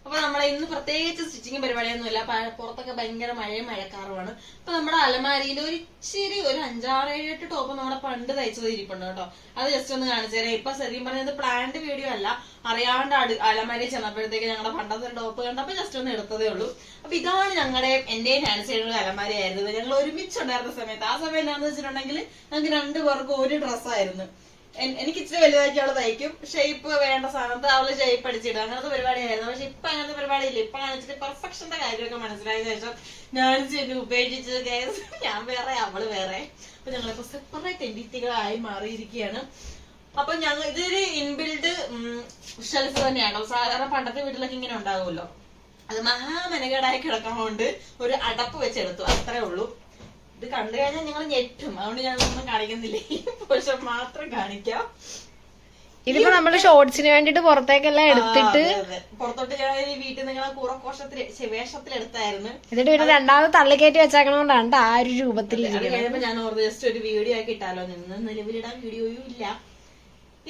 അപ്പൊ നമ്മളെ ഇന്ന് പ്രത്യേകിച്ച് സ്റ്റിച്ചിങ് പരിപാടിയൊന്നുമില്ല. പുറത്തൊക്കെ ഭയങ്കര മഴയും മഴക്കാറുമാണ്. അപ്പൊ നമ്മുടെ അലമാരിയിൽ ഒരു ഇച്ചിരി ഒരു 5-6-7 ടോപ്പ് നമ്മുടെ പണ്ട് തയ്ച്ചത് ഇരിപ്പുണ്ട് കേട്ടോ. അത് ജസ്റ്റ് ഒന്ന് കാണിച്ചു തരാം. ഇപ്പൊ ശരിക്കും പറഞ്ഞത് പ്ലാന്റ് വീഡിയോ അല്ല, അറിയാണ്ട് അലമാരി ചെന്നപ്പോഴത്തേക്ക് ഞങ്ങളുടെ പണ്ടത്തെ ടോപ്പ് കണ്ടപ്പോ ജസ്റ്റ് ഒന്ന് എടുത്തതേ ഉള്ളൂ. അപ്പൊ ഇതാണ് ഞങ്ങളുടെ എന്റെ നാൻസിയുടെ അലമാരി ആയിരുന്നത്. ഞങ്ങൾ ഒരുമിച്ചുണ്ടായിരുന്ന സമയത്ത്. ആ സമയം എന്താണെന്ന് വെച്ചിട്ടുണ്ടെങ്കിൽ ഞങ്ങൾക്ക് 2 പേർക്കും ഒരു ഡ്രസ്സായിരുന്നു. എനിക്ക് ഇച്ചിരി വലുതാക്കി അവള് തയ്ക്കും, ഷേപ്പ് വേണ്ട സാധനത്ത് അവള് ഷേപ്പ് അടിച്ചിടും, അങ്ങനത്തെ പരിപാടിയായിരുന്നു. പക്ഷെ ഇപ്പൊ അങ്ങനത്തെ പരിപാടിയില്ല. ഇപ്പൊ കാണിച്ചിട്ട് പെർഫെക്ഷന്റെ കാര്യമൊക്കെ മനസ്സിലായ ശേഷം ഞാൻ എന്നെ ഉപേക്ഷിച്ചത് കേസ്, ഞാൻ വേറെ അവള് വേറെ. അപ്പൊ ഞങ്ങളിപ്പോ സെപ്പറേറ്റ് എന്റിറ്റികളായി മാറിയിരിക്കുകയാണ്. അപ്പൊ ഞങ്ങൾ ഇതൊരു ഇൻബിൽഡ് ഷെൽഫ് തന്നെയാണ്. സാധാരണ പണ്ടത്തെ വീട്ടിലൊക്കെ ഇങ്ങനെ ഉണ്ടാവുമല്ലോ, അത് മഹാമെനകേടായി കിടക്കുന്നതുകൊണ്ട് ഒരു അടപ്പ് വെച്ചെടുത്തു, അത്രേ ഉള്ളൂ. ഇത് കണ്ടു കഴിഞ്ഞാൽ നിങ്ങൾ ഞെട്ടും, അതുകൊണ്ട് ഞാൻ ഒന്നും കാണിക്കുന്നില്ല, ഈ പോഷൻ മാത്രം കാണിക്കാം. ഇതിപ്പോ നമ്മള് ഷോർട്സിന് വേണ്ടിട്ട് പുറത്തേക്കെല്ലാം എടുത്തിട്ട് പുറത്തോട്ട് ഞാൻ ഈ വീട്ടിൽ നിങ്ങളെ വേഷത്തിലെടുത്തായിരുന്നു. എന്നിട്ട് പിന്നെ രണ്ടാമത് തള്ളിക്കയറ്റി വെച്ചേക്കണോണ്ടാണ് ആ ഒരു രൂപത്തിൽ കഴിയുമ്പോ ഞാൻ ഓർത്ത് ജസ്റ്റ് ഒരു വീഡിയോ ആക്കി ഇട്ടാലോ. നിന്ന് നിലവിലിടാൻ വീഡിയോയും ഇല്ല.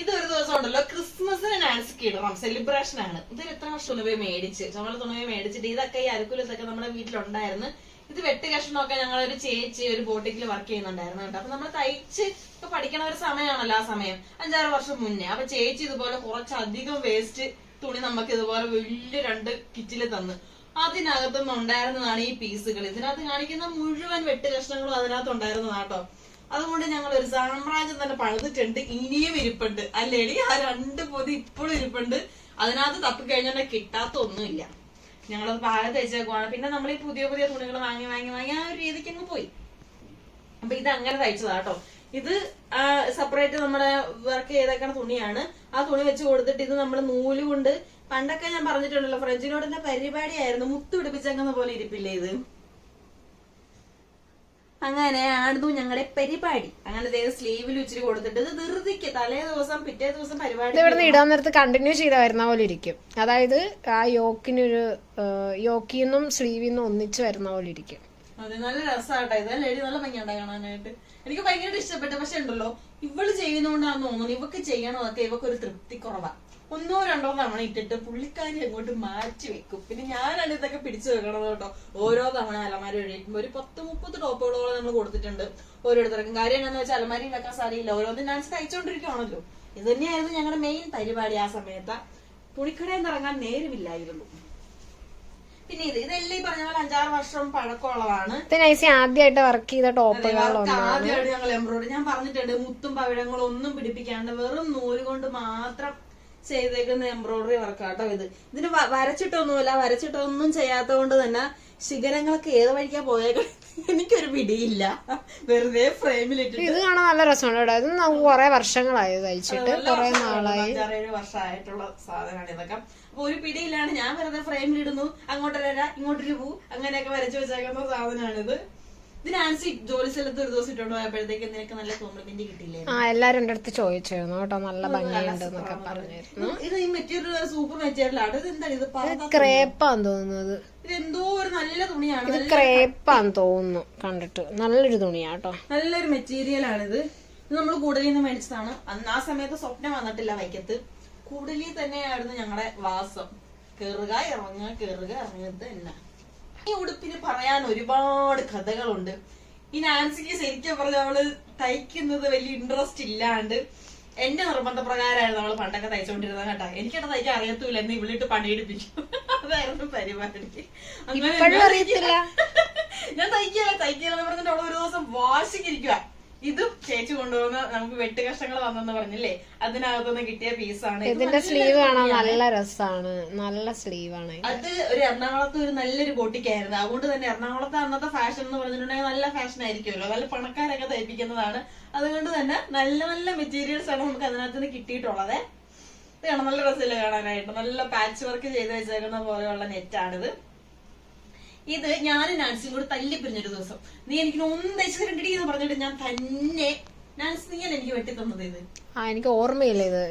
ഇതൊരു ദിവസം ഉണ്ടല്ലോ, ക്രിസ്മസിന് നാൻസിക്ക് ഇടണം, സെലിബ്രേഷൻ ആണ്. ഇതൊരു എത്ര വർഷം പോയി മേടിച്ച്, ചുമല തുണി മേടിച്ചിട്ട് ഇതൊക്കെ ഈ അരക്കുലത്തൊക്കെ നമ്മുടെ വീട്ടിലുണ്ടായിരുന്നു. ഇത് വെട്ട് കഷ്ണമൊക്കെ ഞങ്ങളൊരു ചേച്ചി ഒരു ബോട്ടിക്കിൽ വർക്ക് ചെയ്യുന്നുണ്ടായിരുന്നു കേട്ടോ. അപ്പൊ നമ്മൾ തയ്ച്ച് ഇപ്പൊ പഠിക്കണ ഒരു സമയമാണല്ലോ ആ സമയം, 5-6 വർഷം മുന്നേ. അപ്പൊ ചേച്ചി ഇതുപോലെ കുറച്ചധികം വേസ്റ്റ് തുണി നമുക്ക് ഇതുപോലെ വലിയ 2 കിറ്റില് തന്നു. അതിനകത്തുനിന്ന് ഉണ്ടായിരുന്നതാണ് ഈ പീസുകൾ. ഇതിനകത്ത് കാണിക്കുന്ന മുഴുവൻ വെട്ട് കഷ്ണങ്ങളും അതിനകത്ത് ഉണ്ടായിരുന്നതാട്ടോ. അതുകൊണ്ട് ഞങ്ങൾ ഒരു സാമ്രാജ്യം തന്നെ പണിതിട്ടുണ്ട്. ഇനിയും ഇരിപ്പുണ്ട് അല്ലേടി, ആ 2 പൊതി ഇപ്പോഴും ഇരിപ്പുണ്ട്. അതിനകത്ത് തപ്പിക്കഴിഞ്ഞാൽ കിട്ടാത്ത ഒന്നുമില്ല. ഞങ്ങളത് പാല തയ്ച്ചേക്കുവാണ്. പിന്നെ നമ്മൾ ഈ പുതിയ പുതിയ തുണികൾ വാങ്ങി ആ ഒരു രീതിക്ക് അങ്ങ് പോയി. അപ്പൊ ഇത് അങ്ങനെ തയ്ച്ചതാട്ടോ. ഇത് സെപ്പറേറ്റ് നമ്മുടെ വർക്ക് ചെയ്തേക്കണ തുണിയാണ്. ആ തുണി വെച്ച് കൊടുത്തിട്ട് ഇത് നമ്മൾ നൂല് കൊണ്ട്, പണ്ടൊക്കെ ഞാൻ പറഞ്ഞിട്ടുണ്ടല്ലോ ഫ്രഞ്ചിനോടിന്റെ പരിപാടിയായിരുന്നു, മുത്ത് പിടിപ്പിച്ചേക്കുന്ന പോലെ ഇരിപ്പില്ലേ ഇത്. അങ്ങനെയായിരുന്നു ഞങ്ങളുടെ പരിപാടി. അങ്ങനെ സ്ലീവിൽ ഇച്ചിരി കൊടുത്തിട്ട് ഇത് ധൃതിക്ക് തലേ ദിവസം പിറ്റേ ദിവസം പരിപാടി ഇവിടുന്ന് ഇടാൻ നേരത്ത് കണ്ടിന്യൂ ചെയ്ത് വരുന്ന പോലെ ഇരിക്കും. അതായത് ആ യോക്കിനൊരു യോക്കിന്നും സ്ലീവിന്നും ഒന്നിച്ച് വരുന്ന പോലെ ഇരിക്കും. അതെ, നല്ല രസമാട്ടോ. ഇതല്ലേ നല്ല ഭംഗിയുണ്ടായി കാണാനായിട്ട്. എനിക്ക് ഭയങ്കരമായിട്ട് ഇഷ്ടപ്പെട്ടു. പക്ഷെ ഉണ്ടല്ലോ, ഇവള് ചെയ്യുന്നോണ്ടാന്ന് തോന്നുന്നു ഇവക്ക് ചെയ്യണതൊക്കെ ഇവക്കൊരു തൃപ്തി കുറവാ. 1-2 തവണ ഇട്ടിട്ട് പുള്ളിക്കാരി അങ്ങോട്ട് മാറ്റി വെക്കും. പിന്നെ ഞാനാണ് ഇതൊക്കെ പിടിച്ചു വെക്കണത് കേട്ടോ. ഓരോ തവണ അലമാരി ഒഴിക്കുമ്പോ ഒരു 10-30 ടോപ്പുകളോളം നമ്മൾ കൊടുത്തിട്ടുണ്ട് ഓരോരുത്തർക്കും. കാര്യം എന്താണെന്ന് വെച്ചാൽ അലമാരി വെക്കാൻ സാരിയില്ല, ഓരോന്നും ഞാൻ തയ്ച്ചോണ്ടിരിക്കുകയാണല്ലോ. ഇത് തന്നെയായിരുന്നു ഞങ്ങളുടെ മെയിൻ പരിപാടി ആ സമയത്ത്. തുണിക്കടയിൽ നിന്ന് ഇറങ്ങാൻ നേരമില്ലായിരുന്നു. പിന്നെ ഇതെല്ലാം ഈ പറഞ്ഞ പോലെ 5-6 വർഷം പഴക്കമുള്ളതാണ്. ആദ്യമായിട്ട് വർക്ക് ചെയ്ത ടോപ്പുകളാണ്. ആദ്യമായിട്ട് ഞങ്ങൾ എംബ്രോയിഡറി, ഞാൻ പറഞ്ഞിട്ടുണ്ട്, മുത്തും പവിഴങ്ങളും ഒന്നും പിടിപ്പിക്കാണ്ട് വെറും നൂല് കൊണ്ട് മാത്രം ചെയ്തേക്കുന്ന എംബ്രോയിഡറി വർക്കാട്ടോ ഇത്. ഇതിന് വരച്ചിട്ടൊന്നും ചെയ്യാത്തത് കൊണ്ട് തന്നെ ശിഖരങ്ങളൊക്കെ ഏത് വഴിക്കാ പോയേക്ക എനിക്കൊരു പിടിയില്ല. വെറുതെ ഫ്രെയിമിലിട്ടിട്ട്. ഇത് കാണാൻ നല്ല രസമുണ്ട്. ഇത് നമുക്ക് കുറെ വർഷങ്ങളായി തയ്ച്ചിട്ട്, കുറെ നാളായി, 5-6 വർഷമായിട്ടുള്ള സാധനമാണ് ഇതൊക്കെ. അപ്പൊ ഒരു പിടിയിലാണ്. ഞാൻ വെറുതെ ഫ്രെയിമിലിടുന്നു, അങ്ങോട്ടൊരു ഇങ്ങോട്ടൊരു പൂ, അങ്ങനെയൊക്കെ വരച്ചു വെച്ചേക്കുന്ന സാധനമാണിത്. ഇത് നാൻസി ജോലി സ്ഥലത്ത് ഒരു ദിവസം ഇട്ടോണ്ട് പോയപ്പോഴത്തേക്ക് നിനക്ക് നല്ല കോംപ്ലിമെന്റ് കിട്ടിയില്ലേ? എല്ലാരും എന്റെ അടുത്ത് ചോദിച്ചിരുന്നു കേട്ടോ, നല്ല ഭംഗിയുണ്ട് എന്നൊക്കെ പറഞ്ഞിരുന്നു. ഇത് ഈ മെറ്റീരിയൽ സൂപ്പർ മെറ്റീരിയലാണ്. ഇത് എന്താണ്? ഇത് ക്രേപ്പാന്ന് തോന്നുന്നത്. ഇതെന്തോ ഒരു നല്ല തുണിയാണ്. ഇത് ക്രേപ്പാന്ന് തോന്നുന്നു കണ്ടിട്ട്. നല്ലൊരു തുണിയാട്ടോ, നല്ലൊരു മെറ്റീരിയൽ ആണിത്. ഇത് നമ്മൾ കൂടലിൽ നിന്ന് മേടിച്ചതാണ്. അന്ന് ആ സമയത്ത് സ്വപ്നം വന്നിട്ടില്ല വൈക്കത്ത്. കൂടലിൽ തന്നെയായിരുന്നു ഞങ്ങളുടെ വാസം. കേറുക ഇറങ്ങുക തന്നെ. ഈ ഉടുപ്പിന് പറയാൻ ഒരുപാട് കഥകളുണ്ട്. ഈ നാൻസിക്ക് ശരിക്കും പറഞ്ഞ അവള് തയ്ക്കുന്നത് വലിയ ഇൻട്രസ്റ്റ് ഇല്ലാണ്ട് എന്റെ നിർബന്ധപ്രകാരമായിരുന്നു അവള് പണ്ടൊക്കെ തയ്ച്ചോണ്ടിരുന്നത് കേട്ടോ. എനിക്കത് തയ്ക്കാൻ അറിയത്തൂല, എന്നെ ഇവിളിട്ട് പണിയെടുപ്പിക്കും. അതായിരുന്നു പരിപാടി. ഞാൻ തയ്ക്കാന്ന് പറഞ്ഞിട്ട് അവള് ഒരു ദിവസം വാശിക്കിരിക്കുക. ഇതും ചേച്ചി കൊണ്ടുപോകുന്ന നമുക്ക് വെട്ട് കഷ്ണങ്ങൾ വന്നെന്ന് പറഞ്ഞില്ലേ, അതിനകത്തുനിന്ന് കിട്ടിയ പീസാണ്. ഇതിന്റെ സ്ലീവ് കാണാൻ നല്ല രസമാണ്, നല്ല സ്ലീവാണ്. അത് ഒരു എറണാകുളത്ത് ഒരു നല്ലൊരു ബോട്ടിക്കായിരുന്നു. അതുകൊണ്ട് തന്നെ എറണാകുളത്ത് അന്നത്തെ ഫാഷൻ എന്ന് പറഞ്ഞിട്ടുണ്ടെങ്കിൽ നല്ല ഫാഷൻ ആയിരിക്കുമല്ലോ, നല്ല പണക്കാരൊക്കെ തയ്പ്പിക്കുന്നതാണ്. അതുകൊണ്ട് തന്നെ നല്ല നല്ല മെറ്റീരിയൽസ് ആണ് നമുക്ക് അതിനകത്ത് നിന്ന് കിട്ടിയിട്ടുള്ളത്. ഇത് കാണാൻ നല്ല രസമില്ല കാണാനായിട്ട്. നല്ല പാച്ച് വർക്ക് ചെയ്ത് വെച്ചേക്കുന്ന പോലെയുള്ള നെറ്റാണിത്. ഇത് ഞാനും നാൻസിയും കൂടി തല്ലിപ്പിരിഞ്ഞൊരു ദിവസം, നീ എനിക്ക് 1 തയ്ച്ചു തരണ്ടടി എന്ന് പറഞ്ഞിട്ട് ഞാൻ തന്നെ, നാൻസി നീയല്ല എനിക്ക് വെട്ടി തന്നത് ഇത്. എനിക്ക് ഓർമ്മയില്ല ഇത്.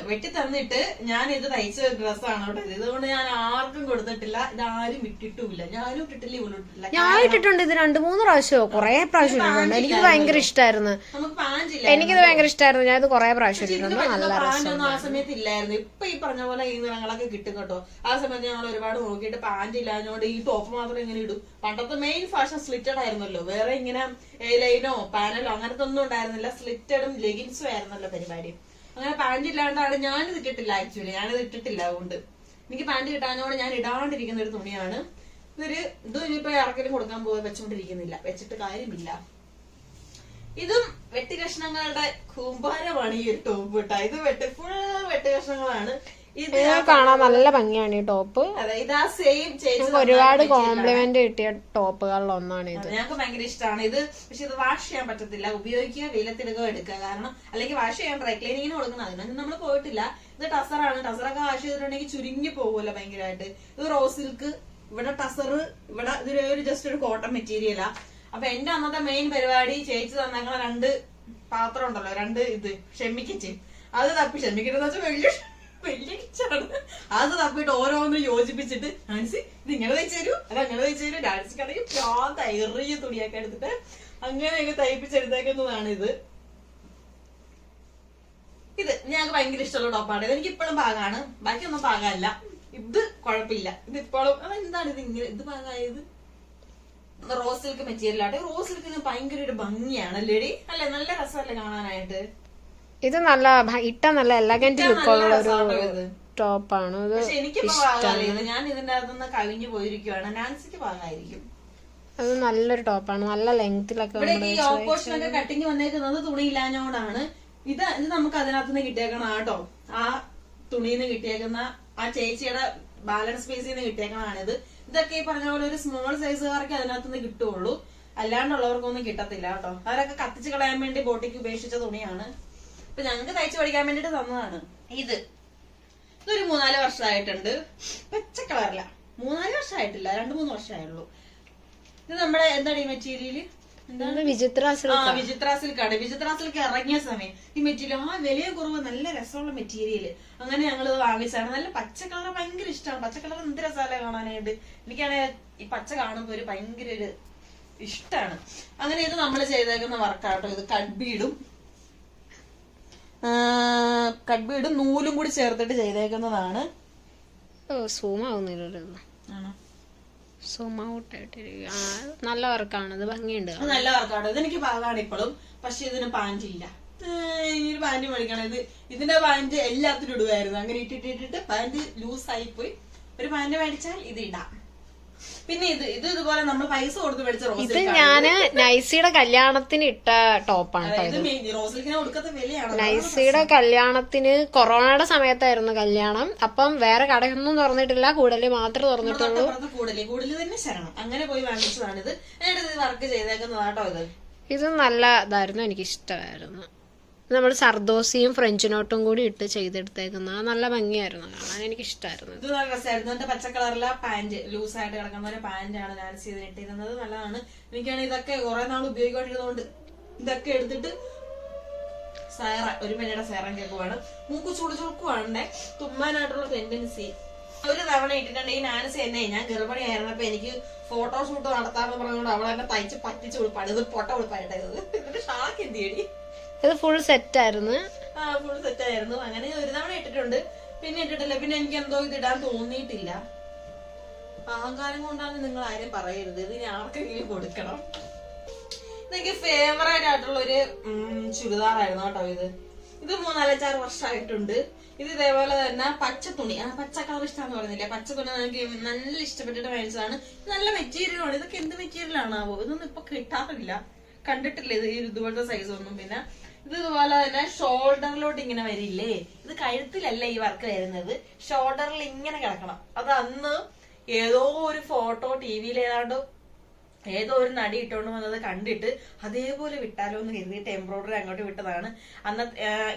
വെട്ടി തന്നിട്ട് ഞാൻ ഇത് തയ്ച്ച ഡ്രസ്സാണ് കേട്ടോ ഇത്. ഇതുകൊണ്ട് ഞാൻ ആർക്കും കൊടുത്തിട്ടില്ല, ഇതാരും ഇട്ടിട്ടുമില്ല, ഞാനും ഇട്ടിട്ടില്ല, ഇവളും ഇട്ടിട്ടില്ല. ഞാൻ ഇട്ടിട്ടുണ്ട് ഇത് 2-3 പ്രാവശ്യമോ കുറെ പ്രാവശ്യം ഇട്ടിട്ടുണ്ട്. എനിക്കിത് ഭയങ്കര ഇഷ്ടമായിരുന്നു. നമുക്ക് പാൻറ്റില്ല, എനിക്കിത് ഭയങ്കര ഇഷ്ടമായിരുന്നു. ഞാൻ ഇത് കുറെ പ്രാവശ്യം ഇട്ടിട്ടുണ്ട്. നല്ല പാൻറ്റൊന്നും ആ സമയത്ത് ഇല്ലായിരുന്നു. ഇപ്പൊ ഈ പറഞ്ഞ പോലെ ഈ നിറങ്ങളൊക്കെ കിട്ടും കേട്ടോ. ആ സമയത്ത് ഞങ്ങൾ ഒരുപാട് നോക്കിയിട്ട് പാൻറ് ഇല്ലാഞ്ഞോണ്ട് ഈ ടോപ്പ് മാത്രം ഇങ്ങനെ ഇടും. പണ്ടത്തെ മെയിൻ ഫാഷൻ സ്ലിറ്റഡ് ആയിരുന്നല്ലോ, വേറെ ഇങ്ങനെ ലൈനോ പാനലോ അങ്ങനത്തെ ഒന്നും ഉണ്ടായിരുന്നില്ല. സ്ലിറ്റഡും ലെഗിൻസും ആയിരുന്നല്ലോ പരിപാടി. അങ്ങനെ പാൻറ് ഇല്ലാണ്ടാണ് ഞാനിത് ഇട്ടിട്ടില്ല. ആക്ച്വലി ഞാനിത് ഇട്ടിട്ടില്ല. അതുകൊണ്ട് എനിക്ക് പാൻറ് കിട്ടാഞ്ഞോണ്ട് ഞാൻ ഇടാണ്ടിരിക്കുന്ന ഒരു തുണിയാണ്. ഇതും ഇനിയിപ്പോ ആർക്കെങ്കിലും കൊടുക്കാൻ വെച്ചോണ്ടിരിക്കുന്നില്ല, വെച്ചിട്ട് കാര്യമില്ല. ഇതും വെട്ടി കഷ്ണങ്ങളുടെ കൂമ്പാരമാണ് ഈ ഒരു ടോപ്പ് കേട്ടോ. ഇത് ഫുൾ വെട്ടി കഷ്ണങ്ങളാണ്. ഇത് കാണാൻ നല്ല ഭംഗിയാണ് ഈ ടോപ്പ്. അതെ, ഇതാ സെയിം ചേച്ചി ഒരുപാട് കോംപ്ലിമെന്റ് കിട്ടിയ ടോപ്പുകളിൽ ഒന്നാണ് ഇത്. ഞങ്ങൾക്ക് ഭയങ്കര ഇഷ്ടമാണ് ഇത്. പക്ഷെ ഇത് വാഷ് ചെയ്യാൻ പറ്റത്തില്ല, ഉപയോഗിക്കുക, വെയിലത്തിടുക, എടുക്കുക. കാരണം അല്ലെങ്കിൽ വാഷ് ചെയ്യാൻ ഡ്രൈ ക്ലീനിങ്ങിന് കൊടുക്കുന്നത്, അതിനൊന്നും നമ്മൾ പോയിട്ടില്ല. ഇത് ടസറാണ്. ടസറൊക്കെ വാഷ് ചെയ്തിട്ടുണ്ടെങ്കിൽ ചുരുങ്ങി പോകുമല്ലോ ഭയങ്കരമായിട്ട്. ഇത് റോസ് സിൽക്ക്, ഇവിടെ ടസർ, ഇവിടെ ഇതൊരു ജസ്റ്റ് ഒരു കോട്ടൺ മെറ്റീരിയലാ. അപ്പൊ എന്റെ അന്നത്തെ മെയിൻ പരിപാടി ചേച്ചി തന്നേക്കണ 2 പാത്രം ഉണ്ടല്ലോ, 2 ഇത് ഷെമ്മിക്കിച്ച്, അത് തപ്പി ഷെമ്മിക്കിട്ടെന്ന് വെച്ചാൽ വലിയ കിച്ചാണ്. അത് തപ്പിട്ട് ഓരോന്നും യോജിപ്പിച്ചിട്ട് ഡാൻസി ഇത് ഇങ്ങനെ തയ്ച്ചു തരൂ, അത് അങ്ങനെ തയ്ച്ചു തരൂ. ഡാൻസിക്കാണെങ്കിൽ എറിയ തുണിയൊക്കെ എടുത്തിട്ട് അങ്ങനെയൊക്കെ തയ്പ്പിച്ചെടുത്തേക്കുന്നതാണ് ഇത്. ഇത് ഞങ്ങൾക്ക് ഭയങ്കര ഇഷ്ടമുള്ള ടോപ്പാണ്. ഇത് എനിക്ക് ഇപ്പോഴും പാകാണ്, ബാക്കിയൊന്നും പാകമല്ല. ഇത് കുഴപ്പമില്ല. ഇത് ഇപ്പോഴും എന്താണ് ഇത് ഇങ്ങനെ ഇത് പാകായത്? റോസ് സിൽക്ക് മെറ്റീരിയൽ ആട്ടെ. റോസ് സിൽക്കിന് ഭയങ്കര ഒരു ഭംഗിയാണ് ലേഡി, അല്ലെ? നല്ല രസമല്ലേ കാണാനായിട്ട്. ഇത് നല്ല നല്ല എലഗന്റ് ലുക്കുള്ള ഒരു ടോപ്പാണ്. എനിക്കിപ്പോ പാകാറില്ല, ഞാൻ ഇതിന്റെ അകത്തുനിന്ന് കവിഞ്ഞു പോയിരിക്കുവാണ്. നാൻസിക്ക് പാകായിരിക്കും. അത് നല്ലൊരു ടോപ്പാണ്, നല്ല ലെങ്തിലൊക്കെ. ഇവിടെ ഈ ഓപ്പോഷനൊക്കെ കട്ടിങ് വന്നേക്കുന്നത് തുണിയില്ലാഞ്ഞോണ്ടാണ്. ഇത് നമുക്ക് അതിനകത്തുനിന്ന് കിട്ടിയേക്കണം കേട്ടോ. ആ തുണിന്ന് കിട്ടിയേക്കുന്ന ആ ചേച്ചിയുടെ ബാലൻസ് പീസിൽ നിന്ന് കിട്ടിയേക്കണാണിത്. ഇതൊക്കെ ഈ പറഞ്ഞ പോലെ ഒരു സ്മോൾ സൈസുകാർക്ക് അതിനകത്തുനിന്ന് കിട്ടുള്ളൂ, അല്ലാണ്ടുള്ളവർക്കൊന്നും കിട്ടത്തില്ല കേട്ടോ. അവരൊക്കെ കത്തിച്ച് കളയാൻ വേണ്ടി ബോട്ടിക്ക് ഉപേക്ഷിച്ച തുണിയാണ്. ഇപ്പൊ ഞങ്ങൾക്ക് തയ്ച്ചു പഠിക്കാൻ വേണ്ടിട്ട് തന്നതാണ്. ഇതൊരു 3-4 വർഷമായിട്ടുണ്ട്. പച്ച കളറില്ല, 3-4 വർഷമായിട്ടില്ല, 2-3 വർഷമായുള്ളൂ. ഇത് നമ്മുടെ എന്താണ് ഈ മെറ്റീരിയല്? വിചിത്ര സിൽക്കാണ്. വിചിത്ര സിൽക്ക് ഇറങ്ങിയ സമയം ഈ മെറ്റീരിയൽ വിലയെ കുറവ്, നല്ല രസമുള്ള മെറ്റീരിയല്. അങ്ങനെ ഞങ്ങൾ വാങ്ങിച്ചാണ്. നല്ല പച്ച കളർ ഭയങ്കര ഇഷ്ടമാണ്. പച്ച കളർ എന്ത് രസമല്ലേ കാണാനായിട്ട്. എനിക്കാണെങ്കിൽ ഈ പച്ച കാണുമ്പോ ഒരു ഭയങ്കര ഒരു ഇഷ്ടമാണ്. അങ്ങനെ ഇത് നമ്മൾ ചെയ്തേക്കുന്ന വർക്കാട്ടോ. ഇത് കട്ബീഡും നൂലും കൂടി ചേർത്തിട്ട് ചെയ്തേക്കുന്നതാണ്. നല്ല വർക്കാണ്, ഇത് ഭംഗിയുണ്ട്. നല്ല വർക്കാണ്. ഇതെനിക്ക് പാകാണ് ഇപ്പോഴും. പക്ഷെ ഇതിന് പാന്റ് ഇല്ല. ഒരു പാന്റ് മേടിക്കണം. ഇതിന്റെ പാന്റ് എല്ലാത്തിനും ഇടുവായിരുന്നു. അങ്ങനെ ഇട്ടിട്ടിട്ട് പാന്റ് ലൂസായി പോയി. ഒരു പാന്റ് മേടിച്ചാൽ ഇത് ഇടാം. പിന്നെ ഇതുപോലെ നമ്മൾ പൈസ കൊടുത്ത് മേടിച്ച റോസ്. ഇത് ഞാന് നൈസിയുടെ കല്യാണത്തിന് ഇട്ട ടോപ്പാണ്. റോസിലിന് കൊടുക്കാത്ത വിലയാണ്. നൈസിയുടെ കല്യാണത്തിന് കൊറോണയുടെ സമയത്തായിരുന്നു കല്യാണം. അപ്പം വേറെ കടയൊന്നും തുറന്നിട്ടില്ല, കൂടല് മാത്രമേ തുറന്നിട്ടുള്ളൂ. കൂടല് തന്നെ ശരണം. അങ്ങനെ പോയി വാങ്ങിച്ചതാണിത്. എന്നിട്ട് വർക്ക് ചെയ്തേക്കുന്നതാട്ടോ. ഇത് നല്ല ഇതായിരുന്നു, എനിക്ക് ഇഷ്ടമായിരുന്നു. നമ്മൾ സർദോസിയും ഫ്രഞ്ച് നോട്ടും കൂടി ഇട്ട് ചെയ്തെടുത്തേക്കുന്ന നല്ല ഭംഗിയായിരുന്നു കാണാൻ, എനിക്ക് ഇഷ്ടമായിരുന്നു. ഇത് നല്ല രസമായിരുന്നു. എന്റെ പച്ച കളറിലെ പാന്റ്, ലൂസായിട്ട് കിടക്കുന്ന ഒരു പാന്റാണ് ഞാൻ ചെയ്തിട്ടിരുന്നത്. നല്ലതാണ്. എനിക്കാണെങ്കിൽ ഇതൊക്കെ കുറെ നാൾ ഉപയോഗിക്കാണ്ടിരുന്നതുകൊണ്ട് ഇതൊക്കെ എടുത്തിട്ട് ഒരു പെണ്ണയുടെ സേറം കേൾക്കുവാണ്. മൂക്ക് ചുടുചുറുക്കുവാണ്ടേ, തുമ്മാനായിട്ടുള്ള ടെൻഡൻസി. ഒരു തവണ ഇട്ടിട്ടുണ്ടെങ്കിൽ നാൻസി എന്നെ, ഞാൻ ഗർഭിണിയായിരുന്നപ്പോ എനിക്ക് ഫോട്ടോഷൂട്ട് നടത്താമെന്ന് പറഞ്ഞുകൊണ്ട് അവളെ എന്നെ തയ്ച്ച് പറ്റിച്ച് കൊടുപ്പാണ്. ഇത് പൊട്ട കൊടുപ്പായിട്ടത്. എന്നിട്ട് ഷാക്ക് എന്ത് ചെയ്യടി. ഇത് ഫുൾ സെറ്റ് ആയിരുന്നു. ഫുൾ സെറ്റ് ആയിരുന്നു. അങ്ങനെ ഒരു തവണ ഇട്ടിട്ടുണ്ട്, പിന്നെ ഇട്ടിട്ടില്ല. പിന്നെ എനിക്ക് എന്തോ ഇത് ഇടാൻ തോന്നിയിട്ടില്ല. അഹങ്കാരം കൊണ്ടാണ് നിങ്ങൾ ആരും പറയരുത്. ഇതിന് ആർക്കെങ്കിലും കൊടുക്കണം. ഇതെനിക്ക് ഫേവറേറ്റ് ആയിട്ടുള്ള ഒരു ചുരിദാറായിരുന്നു കേട്ടോ. ഇത് 3-4 വർഷമായിട്ടുണ്ട്. ഇത് ഇതേപോലെ തന്നെ പച്ച തുണി, പച്ച കളർ ഇഷ്ടമാന്ന് പറഞ്ഞില്ലേ, പച്ച തുണി എനിക്ക് നല്ല ഇഷ്ടപ്പെട്ടിട്ട് മേടിച്ചതാണ്. നല്ല മെറ്റീരിയലാണ്. ഇതൊക്കെ എന്ത് മെറ്റീരിയലാണാവോ? ഇതൊന്നും ഇപ്പൊ കിട്ടാറില്ല, കണ്ടിട്ടില്ല ഇത് ഇതുപോലത്തെ സൈസ് ഒന്നും. പിന്നെ ഇത് ഇതുപോലെ തന്നെ ഷോൾഡറിലോട്ട് ഇങ്ങനെ വരില്ലേ. ഇത് കഴുത്തിലല്ല ഈ വർക്ക് വരുന്നത്, ഷോൾഡറിൽ ഇങ്ങനെ കിടക്കണം. അത് അന്ന് ഏതോ ഒരു ഫോട്ടോ ടിവിയിൽ ഏതോ ഒരു നടി ഇട്ടോണ്ട് വന്നത് കണ്ടിട്ട് അതേപോലെ വിട്ടാലോ എന്ന് കരുതിയിട്ട് എംബ്രോയിഡറി അങ്ങോട്ട് വിട്ടതാണ്. അന്ന്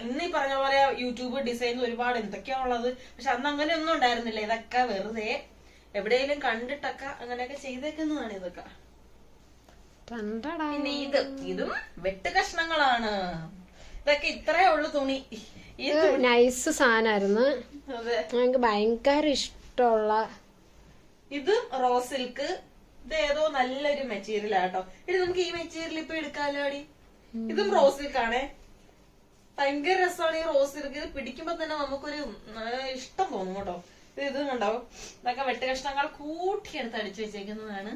ഇന്ന് ഈ പറഞ്ഞ പോലെ യൂട്യൂബ് ഡിസൈൻ ഒരുപാട് എന്തൊക്കെയാ ഉള്ളത്. പക്ഷെ അന്ന് അങ്ങനെ ഒന്നും ഉണ്ടായിരുന്നില്ല. ഇതൊക്കെ വെറുതെ എവിടെയെങ്കിലും കണ്ടിട്ടൊക്കെ അങ്ങനെയൊക്കെ ചെയ്തേക്കുന്നതാണ് ഇതൊക്കെ. പിന്നെ ഇതും വെട്ട് കഷ്ണങ്ങളാണ്. ഇതൊക്കെ ഇത്രേ ഉള്ളു തുണി. നൈസ് സാധനമായിരുന്നു, എനിക്ക് ഭയങ്കര ഇഷ്ടമുള്ള. ഇത് റോ സിൽക്ക്. ഇത് ഏതോ നല്ലൊരു മെറ്റീരിയൽ ആട്ടോ. ഇനി നമുക്ക് ഈ മെറ്റീരിയൽ ഇപ്പൊ എടുക്കാലോ അടി. ഇതും റോ സിൽക്ക് ആണേ. ഭയങ്കര രസമാണ് ഈ റോ സിൽക്ക്. ഇത് പിടിക്കുമ്പോ തന്നെ നമുക്കൊരു ഇഷ്ടം തോന്നും കേട്ടോ. ഇത് കണ്ടാവും, ഇതൊക്കെ വെട്ട് കഷ്ണങ്ങൾ കൂട്ടിയെടുത്ത് അടിച്ചു വെച്ചേക്കുന്നതാണ്.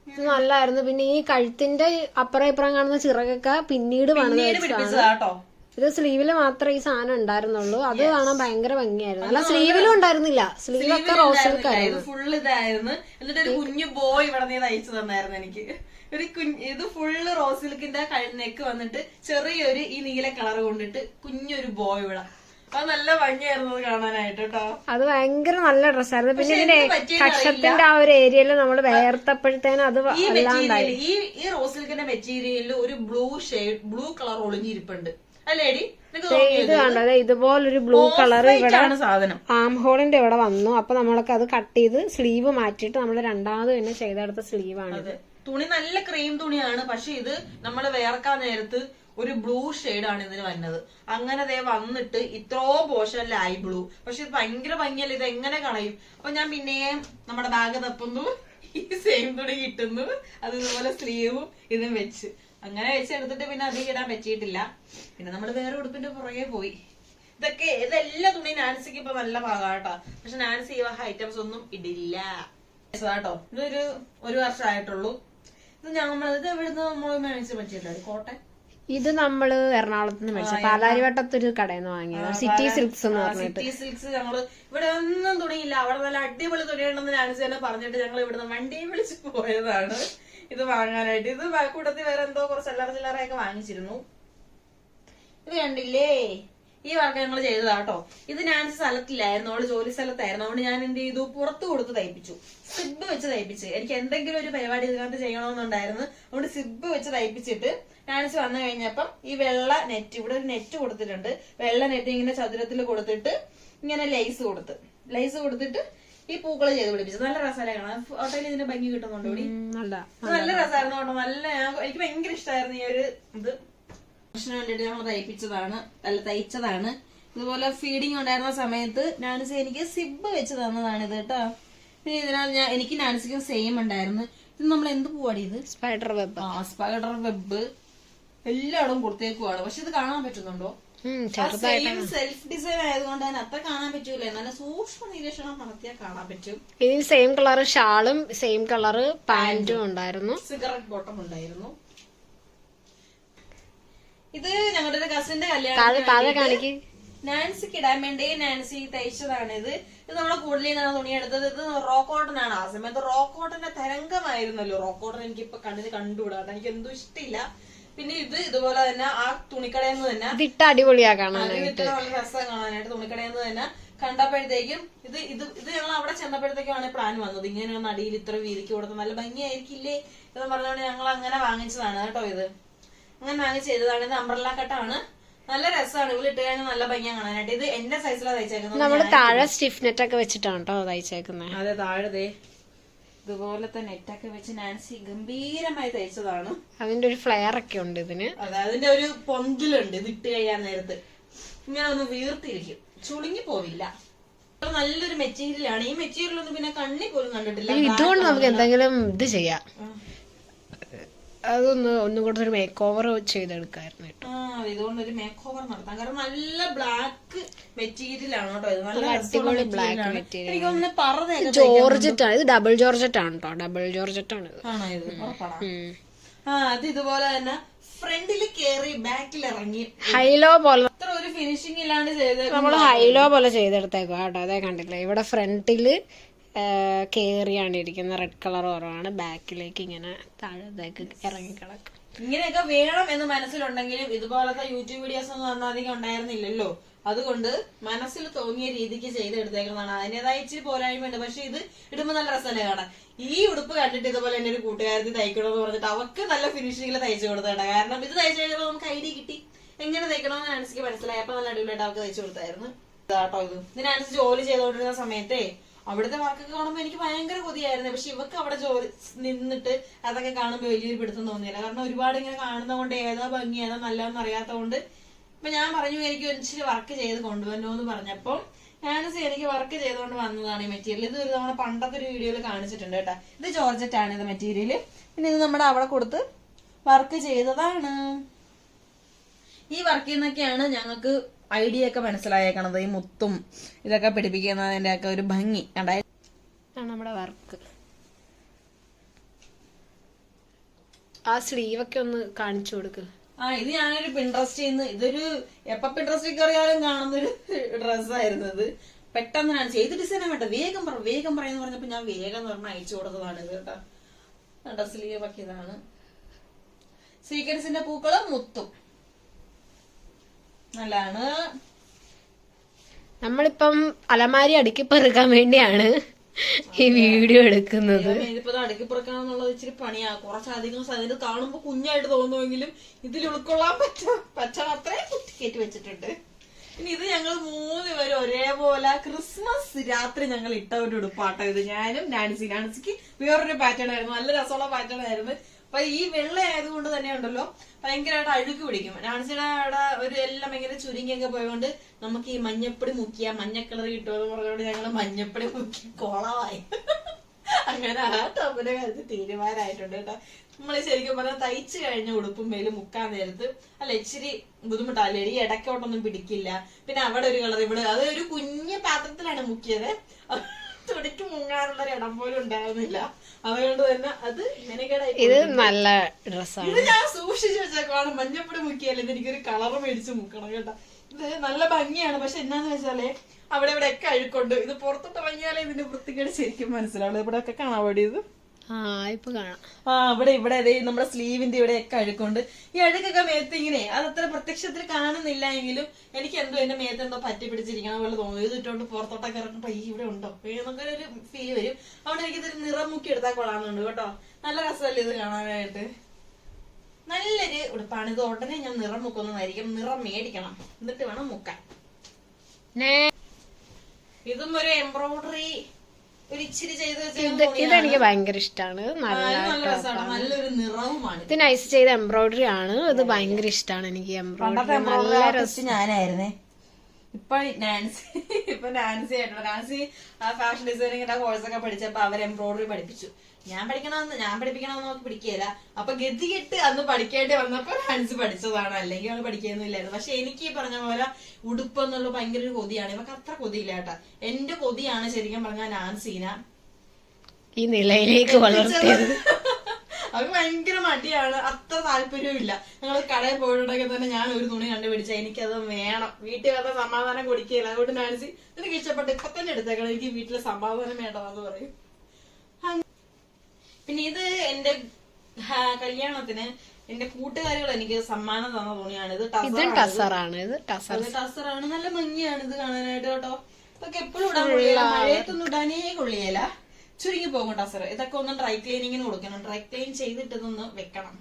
ഇത് നല്ലായിരുന്നു. പിന്നെ ഈ കഴുത്തിന്റെ അപ്പുറം ഇപ്പുറം കാണുന്ന ചിറകൊക്കെ പിന്നീട് പിടിപ്പിച്ചതാട്ടോ. ഇത് സ്ലീവില് മാത്രമേ ഈ സാധനം ഉണ്ടായിരുന്നുള്ളൂ. അത് കാണാൻ ഭയങ്കര ഭംഗിയായിരുന്നു. അല്ല, സ്ലീവിലും ഉണ്ടായിരുന്നില്ല, സ്ലീവൊക്കെ റോസ് സിൽക്ക് ആയിരുന്നു. ഫുള്ള് ഇതായിരുന്നു. എന്നിട്ട് ഒരു കുഞ്ഞു ബോയ് ഇവിടെ നീ തയ്ച്ചു തന്നായിരുന്നു എനിക്ക്. ഒരു ഇത് ഫുള്ള് റോസ് സിൽക്കിന്റെ നെക്ക് വന്നിട്ട് ചെറിയൊരു ഈ നീല കളർ കൊണ്ടിട്ട് കുഞ്ഞൊരു ബോയ് ഇവിടെ. അത് നല്ല ഭംഗിയായിരുന്നു കാണാനായിട്ട് കേട്ടോ. അത് ഭയങ്കര നല്ല ഡ്രസ്സായിരുന്നു. പിന്നെ ഇതിന്റെ കക്ഷത്തിന്റെ ആ ഒരു ഏരിയയിൽ നമ്മൾ വേർത്തപ്പോഴത്തേനും അത് ഈ റോസ് സിൽക്കിന്റെ മെറ്റീരിയലിൽ ഒരു ബ്ലൂ കളർ ഒളിഞ്ഞിരിപ്പുണ്ട് അല്ലേടി? ഇത് കണ്ടത് ഇതുപോലൊരു ബ്ലൂ കളർ ഇവിടെ ആം ഹോളിന്റെ ഇവിടെ വന്നു. അപ്പൊ നമ്മളൊക്കെ അത് കട്ട് ചെയ്ത് സ്ലീവ് മാറ്റിയിട്ട് നമ്മൾ രണ്ടാമത് പിന്നെ ചെയ്തെടുത്ത സ്ലീവാണ്. തുണി നല്ല ക്രീം തുണിയാണ്, പക്ഷെ ഇത് നമ്മൾ വേർക്കാൻ നേരത്ത് ഒരു ബ്ലൂ ഷെയ്ഡാണ് ഇതിന് വന്നത്. അങ്ങനെ ദേ വന്നിട്ട് ഇത്രോ പോർഷനിലായി ബ്ലൂ. പക്ഷെ ഇത് ഭയങ്കര ഭംഗിയല്ല, ഇത് എങ്ങനെ കളയും? അപ്പൊ ഞാൻ പിന്നെയും നമ്മുടെ ബാഗ് തപ്പുന്നു, ഈ സെയിം തുണി കിട്ടുന്നു, അത് ഇതുപോലെ സ്ലീവും ഇതും വെച്ച് അങ്ങനെ വെച്ചെടുത്തിട്ട് പിന്നെ അധികം ഇടാൻ പറ്റിയിട്ടില്ല. പിന്നെ നമ്മൾ വേറെ ഉടുപ്പിന്റെ പുറകെ പോയി. ഇതെല്ലാ തുണി നാൻസിക്ക് ഇപ്പൊ നല്ല പാകാട്ടോ. പക്ഷെ നാൻസി ഈ ഐറ്റംസ് ഒന്നും ഇടില്ല കേട്ടോ. ഇതൊരു 1 വർഷമായിട്ടുള്ളൂ. ഇത് ഇത് എവിടുന്ന് നമ്മൾ മേടിച്ച് പറ്റിയില്ല, കോട്ടൺ. ഇത് നമ്മള് എറണാകുളത്ത് നിന്ന് മേടിച്ച പാലാരിവട്ടത്തൊരു കടയിൽ നിന്ന് വാങ്ങിയത്, സിറ്റി സിൽക്സ് എന്ന് പറഞ്ഞിട്ട്. City silks. ഞങ്ങള് ഇവിടെ ഒന്നും തുണിയില്ല, അവിടെ നല്ല അടിപൊളി തുണിയുണ്ടെന്ന് നാൻസി തന്നെ പറഞ്ഞിട്ട് ഞങ്ങൾ ഇവിടുന്ന് വണ്ടി വിളിച്ച് പോയതാണ് ഇത് വാങ്ങാനായിട്ട്. ഇത് കൂട്ടത്തിൽ വേറെ എന്തോ കുറച്ച് ചില്ലറയൊക്കെ വാങ്ങിച്ചിരുന്നു. ഇത് കണ്ടില്ലേ, ഈ വർക്ക് ഞങ്ങൾ ചെയ്തതാട്ടോ. ഇത് നാൻസി സ്ഥലത്തില്ലായിരുന്നു, അവള് ജോലി സ്ഥലത്തായിരുന്നു. അതുകൊണ്ട് ഞാൻ എന്ത് ചെയ്തു, പുറത്ത് കൊടുത്ത് തയ്പ്പിച്ചു, സിബ് വെച്ച് തയ്പ്പിച്ച്. എനിക്ക് എന്തെങ്കിലും ഒരു പരിപാടി ഇതിനകത്ത് ചെയ്യണമെന്നുണ്ടായിരുന്നു. അതുകൊണ്ട് സിബ് വെച്ച് തയ്പ്പിച്ചിട്ട് നാൻസി വന്നു കഴിഞ്ഞപ്പം ഈ വെള്ള നെറ്റ്, ഇവിടെ ഒരു നെറ്റ് കൊടുത്തിട്ടുണ്ട്, വെള്ള നെറ്റ് ഇങ്ങനെ ചതുരത്തിൽ കൊടുത്തിട്ട് ഇങ്ങനെ ലൈസ് കൊടുത്തിട്ട് ഈ പൂക്കള് ചെയ്ത് പിടിപ്പിച്ചു. നല്ല രസമല്ലേ കാണാൻ? ഹോട്ടലിൽ ഇതിന്റെ ഭംഗി കിട്ടുന്നുണ്ട് ഇവിടെ. നല്ല രസമായിരുന്നു കേട്ടോ. എനിക്ക് ഭയങ്കര ഇഷ്ടമായിരുന്നു ഈ ഒരു ഇത്. ഭക്ഷണം വേണ്ടിട്ട് ഞങ്ങൾ തയ്ച്ചതാണ്. ഇതുപോലെ ഫീഡിങ് ഉണ്ടായിരുന്ന സമയത്ത് നാൻസി എനിക്ക് സിബ് വെച്ച് തന്നതാണ് ഇത് കേട്ടോ. പിന്നെ ഇതിനകത്ത് എനിക്ക് നാൻസിക്കും സെയിം ഉണ്ടായിരുന്നു. ഇത് നമ്മൾ എന്ത് പൂവാടി? ഇത് സ്പൈഡർ വെബ്. സ്പൈഡർ വെബ് എല്ലായിടും കൊടുത്തേക്കുവാണ്. പക്ഷെ ഇത് കാണാൻ പറ്റുന്നുണ്ടോ? സെൽഫ് ഡിസൈൻ ആയതുകൊണ്ട് തന്നെ അത്ര കാണാൻ പറ്റൂല, നല്ല സൂക്ഷ്മ നിരീക്ഷണം നടത്തിയാൽ കാണാൻ പറ്റും. ഇതിന് സെയിം കളർ ഷാളും സെയിം കളർ പാന്റും ഉണ്ടായിരുന്നു, സിഗരറ്റ് ബോട്ടം ഉണ്ടായിരുന്നു. ഇത് ഞങ്ങളുടെ ഒരു കസിന്റെ കല്യാണം നാൻസിക്ക് ഇടാൻ വേണ്ടി നാൻസി തയ്ച്ചതാണ്. ഇത് നമ്മളെ കൂടുതലിൽ നിന്നാണ് തുണി എടുത്തത്. ഇത് റോ കോട്ടൺ ആണ്. ആ സമയത്ത് റോ കോട്ടന്റെ തരംഗമായിരുന്നല്ലോ. റോ കോട്ടൺ എനിക്കിപ്പൊ കണ്ടുവിടാട്ടോ, എനിക്ക് എന്തോ ഇഷ്ടമില്ല. പിന്നെ ഇത് ഇതുപോലെ തന്നെ ആ തുണിക്കടയിൽ നിന്ന് തന്നെ അടിപൊളിയാ കാണാനായിട്ട്, നല്ല രസം കാണാനായിട്ട്. തുണിക്കടയിൽ നിന്ന് തന്നെ കണ്ടപ്പോഴത്തേക്കും ഇത് ഞങ്ങൾ അവിടെ ചെന്നപ്പോഴത്തേക്കാണ് പ്ലാൻ വന്നത്. ഇങ്ങനെ നടിയിൽ ഇത്ര വീതിക്ക് കൊടുത്ത് നല്ല ഭംഗിയായിരിക്കില്ലേ എന്ന് പറഞ്ഞുകൊണ്ട് ഞങ്ങൾ അങ്ങനെ വാങ്ങിച്ചതാണ് കേട്ടോ. ഇത് അങ്ങനെ വാങ്ങിച്ച് ചെയ്തതാണ്. ഇത് അംബ്രല്ല കട്ടാണ്, നല്ല രസമാണ്. ഇവിടെ ഇട്ട് കഴിഞ്ഞാൽ നല്ല ഭംഗിയാ കാണാനായിട്ട്. ഇത് എന്റെ സൈസിലാണ് തയ്ച്ചേക്കുന്നത്. നമ്മള് താഴെ സ്റ്റിഫ് നെറ്റ് ഒക്കെ വെച്ചിട്ടാണ് കേട്ടോ തയ്ച്ചേക്കുന്നത്. അതെ, താഴെ ഇതുപോലത്തെ നെറ്റൊക്കെ വെച്ച് നാൻസി ഗംഭീരമായി തയ്ച്ചതാണ്. അതിന്റെ ഒരു ഫ്ലെയർ ഒക്കെ ഉണ്ട് ഇതിന്. അതെ, അതിന്റെ ഒരു പൊന്തിലുണ്ട്. ഇത് ഇട്ട് കഴിയാൻ നേരത്ത് ഇങ്ങനെ ഒന്ന് വീർത്തിരിക്കും, ചുളുങ്ങി പോവില്ല. നല്ലൊരു മെറ്റീരിയൽ ആണ്. ഈ മെറ്റീരിയൽ ഒന്നും പിന്നെ കണ്ണി പോലും കണ്ടിട്ടില്ല. ഇതുകൊണ്ട് നമുക്ക് എന്തെങ്കിലും ഇത് ചെയ്യാം, ഒന്നും കൂടെ ഒരു മേക്ക് ഓവർ ചെയ്തെടുക്കായിരുന്നു കേട്ടോ. ഇതുകൊണ്ട് ഒരു മേക്ക് ഓവർ നടത്താം. കാരണം നല്ല ബ്ലാക്ക് മെറ്റീരിയൽ ആണ് കേട്ടോ. ഇത് നല്ല അടിപൊളി ബ്ലാക്ക് മെറ്റീരിയൽ. എനിക്കൊന്ന് പറഞ്ഞ ജോർജറ്റ് ആണ് ഇത്, ഡബിൾ ജോർജറ്റ് ആണ് കേട്ടോ. ഡബിൾ ജോർജറ്റ് ആണ് ഇത്. ആണോ? ഇത് അത് ഇതുപോലെ തന്നെ ഫ്രണ്ടില് കേറി ബാക്കിൽ ഇറങ്ങി ഹൈലോ പോലെ അത്ര ഒരു ഫിനിഷിംഗ് ഇല്ലാണ്ട് ചെയ്ത് നമ്മള് ഹൈലോ പോലെ ചെയ്തെടുത്തേക്കോ കേട്ടോ. അതേ കണ്ടില്ലേ, ഇവിടെ ഫ്രണ്ടില് കേറിയാണ് ഇരിക്കുന്ന, റെഡ് കളർ കുറവാണ്, ബാക്കിലേക്ക് ഇങ്ങനെ താഴത്തേക്ക് ഇറങ്ങിക്കിടക്കും. ഇങ്ങനെയൊക്കെ വേണം എന്ന് മനസ്സിലുണ്ടെങ്കിലും ഇതുപോലത്തെ യൂട്യൂബ് വീഡിയോസ് ഒന്നും അധികം ഉണ്ടായിരുന്നില്ലല്ലോ. അതുകൊണ്ട് മനസ്സിൽ തോന്നിയ രീതിക്ക് ചെയ്തെടുത്തേക്കുന്നതാണ്. അതിന്റേതായ ഇച്ചിരി പോരായ്മയുണ്ട്. പക്ഷെ ഇത് ഇടുമ്പോ നല്ല രസമല്ലേ കാണാൻ. ഈ ഉടുപ്പ് കണ്ടിട്ട് ഇതുപോലെ എന്റെ ഒരു കൂട്ടുകാരത്തി തയ്ക്കണമെന്ന് പറഞ്ഞിട്ട് അവർക്ക് നല്ല ഫിനിഷിംഗിൽ തയ്ച്ചു കൊടുത്തേണ്ട. കാരണം ഇത് തയ്ച്ചു കഴിഞ്ഞപ്പോൾ നമുക്ക് ഐഡിയ കിട്ടി എങ്ങനെ തയ്ക്കണമെന്ന് നാൻസിക്ക് മനസ്സിലായി. അപ്പൊ നല്ല അടിപൊളിയായിട്ട് അവർക്ക് തയ്ച്ചു കൊടുത്തായിരുന്നു കേട്ടോ. ഇതിനനുസരിച്ച് ജോലി ചെയ്തുകൊണ്ടിരുന്ന സമയത്തേ അവിടുത്തെ വർക്കൊക്കെ കാണുമ്പോൾ എനിക്ക് ഭയങ്കര കൊതിയായിരുന്നു. പക്ഷെ ഇവർക്ക് അവിടെ ജോലി നിന്നിട്ട് അതൊക്കെ കാണുമ്പോൾ വലിയൊരു പിടുത്തം തോന്നിയില്ല. കാരണം ഒരുപാട് ഇങ്ങനെ കാണുന്നതുകൊണ്ട് ഏതാ ഭംഗി ഏതാ നല്ലതെന്ന് അറിയാത്തതുകൊണ്ട് അപ്പൊ ഞാൻ പറഞ്ഞു എനിക്ക് ഇച്ചിരി വർക്ക് ചെയ്ത് കൊണ്ടുവല്ലോ എന്ന് പറഞ്ഞപ്പോ നാൻസി എനിക്ക് വർക്ക് ചെയ്തുകൊണ്ട് വന്നതാണ് ഈ മെറ്റീരിയൽ. ഇത് ഒരു നമ്മുടെ പണ്ടത്തെ ഒരു വീഡിയോയിൽ കാണിച്ചിട്ടുണ്ട് കേട്ടോ. ഇത് ജോർജറ്റ് ആണ് ഇത് മെറ്റീരിയൽ. പിന്നെ ഇത് നമ്മുടെ അവിടെ കൊടുത്ത് വർക്ക് ചെയ്തതാണ്. ഈ വർക്കിൽ നിന്നൊക്കെയാണ് ഞങ്ങൾക്ക് ഐഡിയ ഒക്കെ മനസ്സിലായേക്കണത്. ഈ മുത്തും ഇതൊക്കെ പിടിപ്പിക്കുന്നതിന്റെ ഒക്കെ ഒരു ഭംഗി കണ്ടായി നമ്മുടെ വർക്ക്. ആ സ്ലീവ് ഒക്കെ ഒന്ന് കാണിച്ചു കൊടുക്ക്. ഇത് ഞാനൊരു പിൻട്രസ്റ്റിൽ നിന്ന് ഇതൊരു എപ്പ പിൻട്രസ്റ്റിൽ കയറിയാലും കാണുന്നൊരു ഡ്രസ്സായിരുന്നു. ഇത് പെട്ടെന്ന് ഞാൻ ചെയ്ത് ഡിസൈൻ വേണ്ട വേഗം പറയുന്ന പറഞ്ഞപ്പോ ഞാൻ വേഗം എന്ന് പറഞ്ഞാൽ അയച്ചു കൊടുത്തതാണ് ഇത് കേട്ടോ. സ്ലീവ് ഒക്കെ ഇതാണ്. സീക്വൻസിന്റെ പൂക്കളും മുത്തും നല്ലതാണ്. നമ്മളിപ്പം അലമാരി അടുക്കി പെറുക്കാൻ വേണ്ടിയാണ് ഈ വീഡിയോ എടുക്കുന്നത്. ഇതിപ്പോ അടുക്കി പെറുക്കാന്നുള്ളത് ഇച്ചിരി പണിയാ. കുറച്ചധികം ഇത് കാണുമ്പോ കുഞ്ഞായിട്ട് തോന്നുമെങ്കിലും ഇതിൽ ഉൾക്കൊള്ളാൻ പറ്റാൻ അത്രയും കുത്തിക്കയറ്റി വെച്ചിട്ടുണ്ട്. ഇനി ഇത് ഞങ്ങൾ 3 പേരും ഒരേപോലെ ക്രിസ്മസ് രാത്രി ഞങ്ങൾ ഇട്ട ഒരു ഉടുപ്പാട്ടോ ഇത്. ഞാനും നാൻസിക്ക് വേറൊരു പാറ്റേൺ ആയിരുന്നു, നല്ല രസമുള്ള പാറ്റേൺ ആയിരുന്നു. അപ്പൊ ഈ വെള്ള ആയതുകൊണ്ട് തന്നെ ഉണ്ടല്ലോ ഭയങ്കരമായിട്ട് അഴുക്ക് പിടിക്കും. നാൻസിയുടെ അവിടെ ഒരു എല്ലാം ഭയങ്കര ചുരുങ്ങിയൊക്കെ പോയതുകൊണ്ട് നമുക്ക് ഈ മഞ്ഞപ്പൊടി മുക്കിയ മഞ്ഞ കളർ കിട്ടുമെന്ന് പറഞ്ഞുകൊണ്ട് ഞങ്ങള് മഞ്ഞപ്പൊടി മുക്കി കോളമായി. അങ്ങനെ ആ ടോപ്പിന്റെ കാര്യത്തിൽ തീരുമാനമായിട്ടുണ്ട് കേട്ടോ. നമ്മള് ശരിക്കും പറഞ്ഞാൽ തയ്ച്ചു കഴിഞ്ഞ ഉടുപ്പും മേലും മുക്കാൻ നേരത്ത് അല്ല ഇച്ചിരി ബുദ്ധിമുട്ടല്ലേ, ഈ ഇടയ്ക്കോട്ടൊന്നും പിടിക്കില്ല. പിന്നെ അവിടെ ഒരു കളർ ഇവിടെ അത് ഒരു കുഞ്ഞു പാത്രത്തിലാണ് മുക്കിയത്. തുണിക്ക് മുങ്ങാനുള്ള ഒരു ഇടം പോലും ഉണ്ടായിരുന്നില്ല. അതുകൊണ്ട് തന്നെ അത് ഇത് നല്ല ഡ്രസ്സാണ്. ഇത് ഞാൻ സൂക്ഷിച്ചു വെച്ചേക്കാണ്. മഞ്ഞപ്പൊടി മുക്കിയാലേ എനിക്കൊരു കളർ മേടിച്ച് മുക്കണം കേട്ടോ. ഇത് നല്ല ഭംഗിയാണ്. പക്ഷെ എന്നാന്ന് വെച്ചാലേ അവിടെ ഇവിടെ ഒക്കെ അഴുക്കുണ്ട്. ഇത് പുറത്തോട്ട് ഇറങ്ങിയാലേ ഇതിന്റെ വൃത്തികേട് ശരിക്കും മനസ്സിലാവുള്ളൂ. ഇവിടെ ഒക്കെ കാണാൻ വേണ്ടിയത് ഇപ്പൊ കാണാം. ഇവിടെ അതെ നമ്മുടെ സ്ലീവിന്റെ ഇവിടെ ഒക്കെ അഴുക്കുണ്ട്. ഈ അഴുക്കൊക്കെ മേത്ത് ഇങ്ങനെ അതത്ര പ്രത്യക്ഷത്തിൽ കാണുന്നില്ല എങ്കിലും എനിക്ക് എന്തോ എന്റെ മേത്ത് എന്തോ പറ്റി പിടിച്ചിരിക്കണ പോലെ തോന്നുന്നു. ഇത് ഇട്ടോണ്ട് പുറത്തോട്ടൊക്കെ ഇറങ്ങുമ്പോ ഈ ഇവിടെ ഉണ്ടോ എന്നൊക്കെ ഒരു ഫീൽ വരും. അവിടെ എനിക്കിതൊരു നിറം മുക്കി എടുത്താൽ കൊള്ളാന്നുണ്ട് കേട്ടോ. നല്ല രസമല്ലേ ഇത് കാണാനായിട്ട്. നല്ലൊരു ഉടുപ്പാണ്. ഇത് ഉടനെ ഞാൻ നിറം മുക്കുന്നതായിരിക്കും. നിറം മേടിക്കണം എന്നിട്ട് വേണം മുക്കാൻ. ഇതും ഒരു എംബ്രോയിഡറി ഒരു ഇച്ചിരി ചെയ്ത് ഇതെനിക്ക് ഭയങ്കര ഇഷ്ടമാണ്. നല്ലൊരു നിറവുമാണ്. ഇത് നൈസ് ചെയ്ത എംബ്രോയിഡറി ആണ്. ഇത് ഭയങ്കര ഇഷ്ടമാണ് എനിക്ക്. എംബ്രോയിഡറി നല്ല രസം. ഞാനായിരുന്നേ ഇപ്പൊ നാൻസി ആയിട്ടുണ്ട്. നാൻസി ആ ഫാഷൻ ഡിസൈനിങ്ങിന്റെ കോഴ്സൊക്കെ പഠിച്ചപ്പോ അവർ എംബ്രോയിഡറി പഠിപ്പിച്ചു. ഞാൻ പഠിപ്പിക്കണമെന്ന് നോക്കി പിടിക്കുകയില്ല. അപ്പൊ ഗതികെട്ട് അന്ന് പഠിക്കേണ്ടി വന്നപ്പോ നാൻസി പഠിച്ചതാണ്. അല്ലെങ്കിൽ അവള് പഠിക്കുകയൊന്നുമില്ലായിരുന്നു. പക്ഷെ എനിക്ക് ഈ പറഞ്ഞ പോലെ ഉടുപ്പ് എന്നുള്ള ഭയങ്കര ഒരു കൊതിയാണ്. ഇവക്ക് അത്ര കൊതിയില്ല കേട്ടാ. എന്റെ കൊതിയാണ് ശരിക്കും പറഞ്ഞാൽ നാൻസീന ഈ നിലയിലേക്ക് വളർത്തിയത്. അവർക്ക് ഭയങ്കര മടിയാണ്. അത്ര താല്പര്യവും ഇല്ല. ഞങ്ങൾ കടയിൽ പോയിട്ടുണ്ടെങ്കിൽ തന്നെ ഞാൻ ഒരു തുണി കണ്ടുപിടിച്ച എനിക്കത് വേണം. വീട്ടിൽ വന്ന സമാധാനം കൊടുക്കുകയില്ല. അതുകൊണ്ട് നാൻസി എനിക്ക് ഇഷ്ടപ്പെട്ട് ഇപ്പൊ തന്നെ എടുത്തേക്കണം. എനിക്ക് വീട്ടിലെ സമാധാനം വേണ്ടതെന്ന് പറയും. പിന്നെ ഇത് എന്റെ കല്യാണത്തിന് എന്റെ കൂട്ടുകാരികൾ എനിക്ക് സമ്മാനം തന്ന തുണിയാണ്. ഇത് ടസറാണ്. നല്ല ഭംഗിയാണ് ഇത് കാണാനായിട്ട് കേട്ടോ. ഇതൊക്കെ എപ്പോഴും ഇടാൻ കൊള്ളിയല്ല. മഴയത്തൊന്നും ഇടാനേ കൊള്ളിയല്ല. ചുരുങ്ങി പോകും ടസർ. ഇതൊക്കെ ഒന്ന് ഡ്രൈ ക്ലീനിങ്ങിന് കൊടുക്കണം. ഡ്രൈ ക്ലീൻ ചെയ്തിട്ടതൊന്ന് വെക്കണം.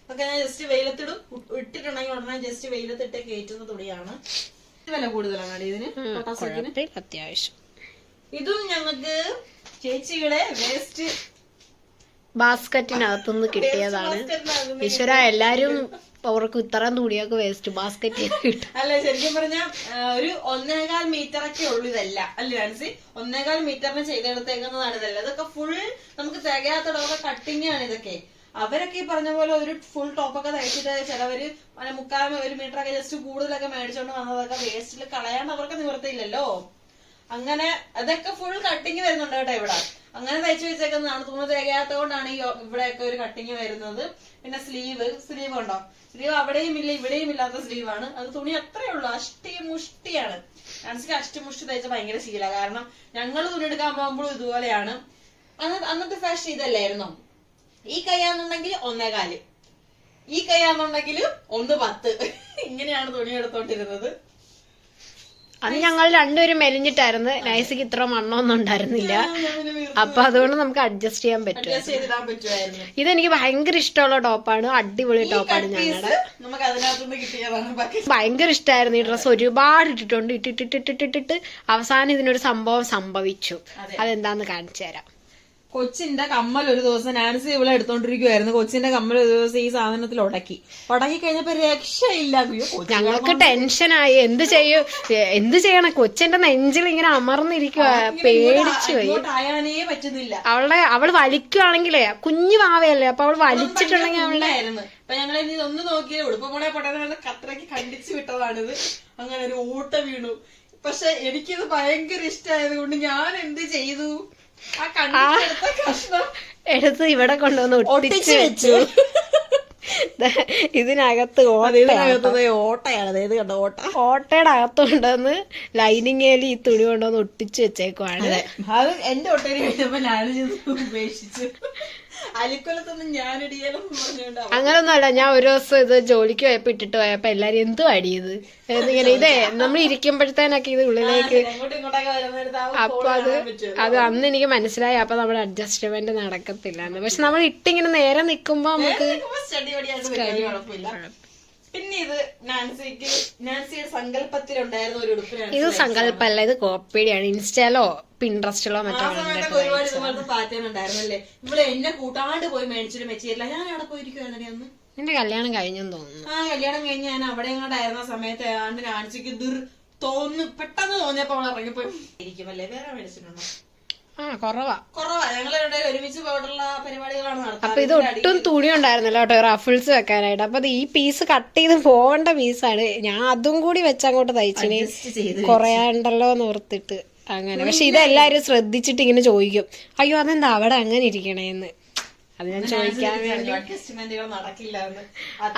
ഇതൊക്കെ ഞാൻ ജസ്റ്റ് വെയിലത്തിടും. ഇട്ടിട്ടുണ്ടെങ്കിൽ ഉടനെ ജസ്റ്റ് വെയിലത്തിട്ട് കയറ്റുന്ന തുണിയാണ്. വില കൂടുതലാണ് ഇതിന്. അത്യാവശ്യം. ഇതും ഞങ്ങൾക്ക് ചേച്ചിയുടെ വേസ്റ്റ് ബാസ്ക്കറ്റിനകത്തുനിന്ന് കിട്ടിയതാണ്. ഈശ്വര എല്ലാരും അവർക്ക് ഇത്രയും തുണിയൊക്കെ വേസ്റ്റ് ബാസ്ക്കറ്റിൽ കിട്ടും. അല്ല ശരിക്കും പറഞ്ഞാൽ ഒരു 1.25 മീറ്ററൊക്കെ ഉള്ളു ഇതല്ല അല്ലേ നാൻസി? 1.25 മീറ്ററിന് ചെയ്തെടുത്തേക്കുന്നതാണ് ഇതല്ല. ഇതൊക്കെ ഫുൾ നമുക്ക് തികയാത്തടൊക്കെ കട്ടിങ് ആണ് ഇതൊക്കെ. അവരൊക്കെ ഈ പറഞ്ഞ പോലെ ഒരു ഫുൾ ടോപ്പൊക്കെ തയ്ച്ചിട്ട് ചിലവര് 1/4 മീറ്ററൊക്കെ ജസ്റ്റ് കൂടുതലൊക്കെ മേടിച്ചോണ്ട് വന്നതൊക്കെ വേസ്റ്റിൽ കളയാണ്ട് അവർക്ക് നിവർത്തിയില്ലല്ലോ. അങ്ങനെ അതൊക്കെ ഫുൾ കട്ടിങ് വരുന്നുണ്ട് കേട്ടോ ഇവിടെ. അങ്ങനെ തയ്ച്ചു വെച്ചേക്കുന്നതാണ്. തുണി തികയാത്തോണ്ടാണ് ഈ ഇവിടെയൊക്കെ ഒരു കട്ടിങ് വരുന്നത്. പിന്നെ സ്ലീവ് ഉണ്ടോ? സ്ലീവ് അവിടെയും ഇല്ല ഇവിടെയും ഇല്ലാത്ത സ്ലീവാണ്. അത് തുണി അത്രേ ഉള്ളൂ. മുഷ്ടിയാണ്. മനസ്സിക്ക് അഷ്ടമുഷ്ടി തയ്ച്ച ഭയങ്കര ശീല. കാരണം ഞങ്ങൾ തുണി എടുക്കാൻ പോകുമ്പോഴും ഇതുപോലെയാണ്. അന്നത്തെ ഫാഷൻ ഇതല്ലായിരുന്നോ? ഈ കൈയാന്നുണ്ടെങ്കിൽ 1.25, ഈ കൈയാന്നുണ്ടെങ്കിൽ 1.10. ഇങ്ങനെയാണ് തുണി എടുത്തോണ്ടിരുന്നത്. അന്ന് ഞങ്ങൾ രണ്ടുപേരും മെലിഞ്ഞിട്ടായിരുന്നു. നൈസിക്ക് ഇത്ര മണ്ണൊന്നും ഉണ്ടായിരുന്നില്ല. അപ്പൊ അതുകൊണ്ട് നമുക്ക് അഡ്ജസ്റ്റ് ചെയ്യാൻ പറ്റും. ഇതെനിക്ക് ഭയങ്കര ഇഷ്ടമുള്ള ടോപ്പാണ്. അടിപൊളി ടോപ്പാണ്. ഞങ്ങളുടെ ഭയങ്കര ഇഷ്ടമായിരുന്നു ഈ ഡ്രസ്സ്. ഒരുപാട് ഇട്ടിട്ടുണ്ട്. ഇട്ടിട്ട് അവസാനം ഇതിനൊരു സംഭവം സംഭവിച്ചു. അതെന്താന്ന് കാണിച്ചു തരാം. കൊച്ചിന്റെ കമ്മൽ ഒരു ദിവസം നാൻസി ഇവിടെ എടുത്തോണ്ടിരിക്കുവായിരുന്നു. കൊച്ചിന്റെ കമ്മൽ ഒരു ദിവസം ഈ സാധനത്തിൽ ഉടക്കി കഴിഞ്ഞപ്പോ രക്ഷയില്ല. ഞങ്ങൾക്ക് ടെൻഷനായി. എന്ത് ചെയ്യണം? കൊച്ചിന്റെ നെഞ്ചിൽ ഇങ്ങനെ അമർന്നിരിക്കുക. പേടിച്ചു പോയി. ആയാനേ പറ്റുന്നില്ല. അവള് വലിക്കുവാണെങ്കിലേ കുഞ്ഞു വാവയല്ലേ, അപ്പൊ അവള് വലിച്ചിട്ടുണ്ടെങ്കിൽ അവളുടെ അപ്പൊ ഞങ്ങൾ ഇതൊന്ന് നോക്കിയാൽ ഉടുപ്പം കൂടെ പൊട്ടത് കത്രയ്ക്ക് കണ്ടിച്ചു വിട്ടതാണിത്. അങ്ങനെ ഒരു ഊട്ട വീണു. പക്ഷെ എനിക്കിത് ഭയങ്കര ഇഷ്ടമായത് കൊണ്ട് ഞാൻ എന്ത് ചെയ്തു, ആ കഷ്ണം എടുത്ത് ഇവിടെ കൊണ്ടുവന്ന് ഒട്ടിച്ചു വെച്ചു. ഇതിനകത്ത് ഓട്ടയാണ്. ഇത് കണ്ടോ, ഓട്ടയുടെ അകത്ത് കൊണ്ടുവന്ന് ലൈനിങ്ങേലി ഈ തുണി കൊണ്ടുവന്ന് ഒട്ടിച്ചു വെച്ചേക്കുവാണ്. അത് എന്റെ ഒട്ടേരി കഴിഞ്ഞപ്പോ ഞാൻ ഉപേക്ഷിച്ചു. അലിക്കൊലത്തൊന്നും ഞാനിടിയാലും പറഞ്ഞോണ്ടാ. അങ്ങനൊന്നുമല്ല, ഞാൻ ഒരു ദിവസം ഇത് ജോലിക്ക് പോയപ്പോ ഇട്ടിട്ട് പോയപ്പോ എല്ലാരും എന്തു അടിയത് ഇങ്ങനെ ഇതേ നമ്മൾ ഇരിക്കുമ്പോഴത്തേനൊക്കെ ഇത് ഉള്ളിലേക്ക്. അപ്പൊ അത് അന്ന് എനിക്ക് മനസ്സിലായി. അപ്പൊ നമ്മുടെ അഡ്ജസ്റ്റ്മെന്റ് നടക്കത്തില്ല. പക്ഷെ നമ്മൾ ഇട്ടിങ്ങനെ നേരെ നിക്കുമ്പോ നമുക്ക് പിന്നെ ഇത് നാൻസിയുടെ സങ്കല്പത്തിലുണ്ടായിരുന്ന ഒരു ഉടുപ്പിനാണ്. ഇത് സങ്കല്പല്ല, ഇത് കോപ്പിയാണ്. ഇൻസ്റ്റയിലോ പിൻട്രസ്റ്റിലോ മറ്റോ ഒരുപാട് ഇതുപോലത്തെ പാറ്റേൺ ഉണ്ടായിരുന്നല്ലേ. ഇവിടെ എന്നെ കൂട്ടാണ്ട് പോയി മേടിച്ചിട്ട് മെച്ചില്ല. ഞാൻ അവിടെ പോയിരിക്കുവായിരുന്നു അന്ന്. എന്റെ കല്യാണം കഴിഞ്ഞെന്ന് തോന്നുന്നു. കല്യാണം കഴിഞ്ഞ് ഞാൻ അവിടെ എങ്ങോട്ടായിരുന്ന സമയത്ത് ആണ്ട് നാൻസിക്ക് പെട്ടെന്ന് തോന്നിയപ്പോ അവൾ ഇറങ്ങിപ്പോയി ഇരിക്കുമല്ലേ. വേറെ മേടിച്ചിട്ടുണ്ടോ? കുറവാ. ഞങ്ങളുടെ ഒരുമിച്ച് പോയിട്ടുള്ള പരിപാടികളാണ് നടത്തുന്നത്. അപ്പൊ ഇത് ഒട്ടും തുണി ഉണ്ടായിരുന്നല്ലോ കേട്ടോ റഫിൾസ് വെക്കാനായിട്ട്. അപ്പൊ ഈ പീസ് കട്ട് ചെയ്ത് പോകേണ്ട പീസാണ്. ഞാൻ അതും കൂടി വെച്ചങ്ങോട്ട് തയ്ച്ചിന് കൊറയാണ്ടല്ലോ എന്ന് ഓർത്തിട്ട് അങ്ങനെ. പക്ഷെ ഇതെല്ലാരും ശ്രദ്ധിച്ചിട്ട് ഇങ്ങനെ ചോദിക്കും, അയ്യോ അതെന്താ അവിടെ അങ്ങനെ ഇരിക്കണേന്ന്. അത് ഞാൻ ചോദിക്കാൻ വേണ്ടി. അഡ്ജസ്റ്റ്മെന്റുകൾ നടക്കില്ല.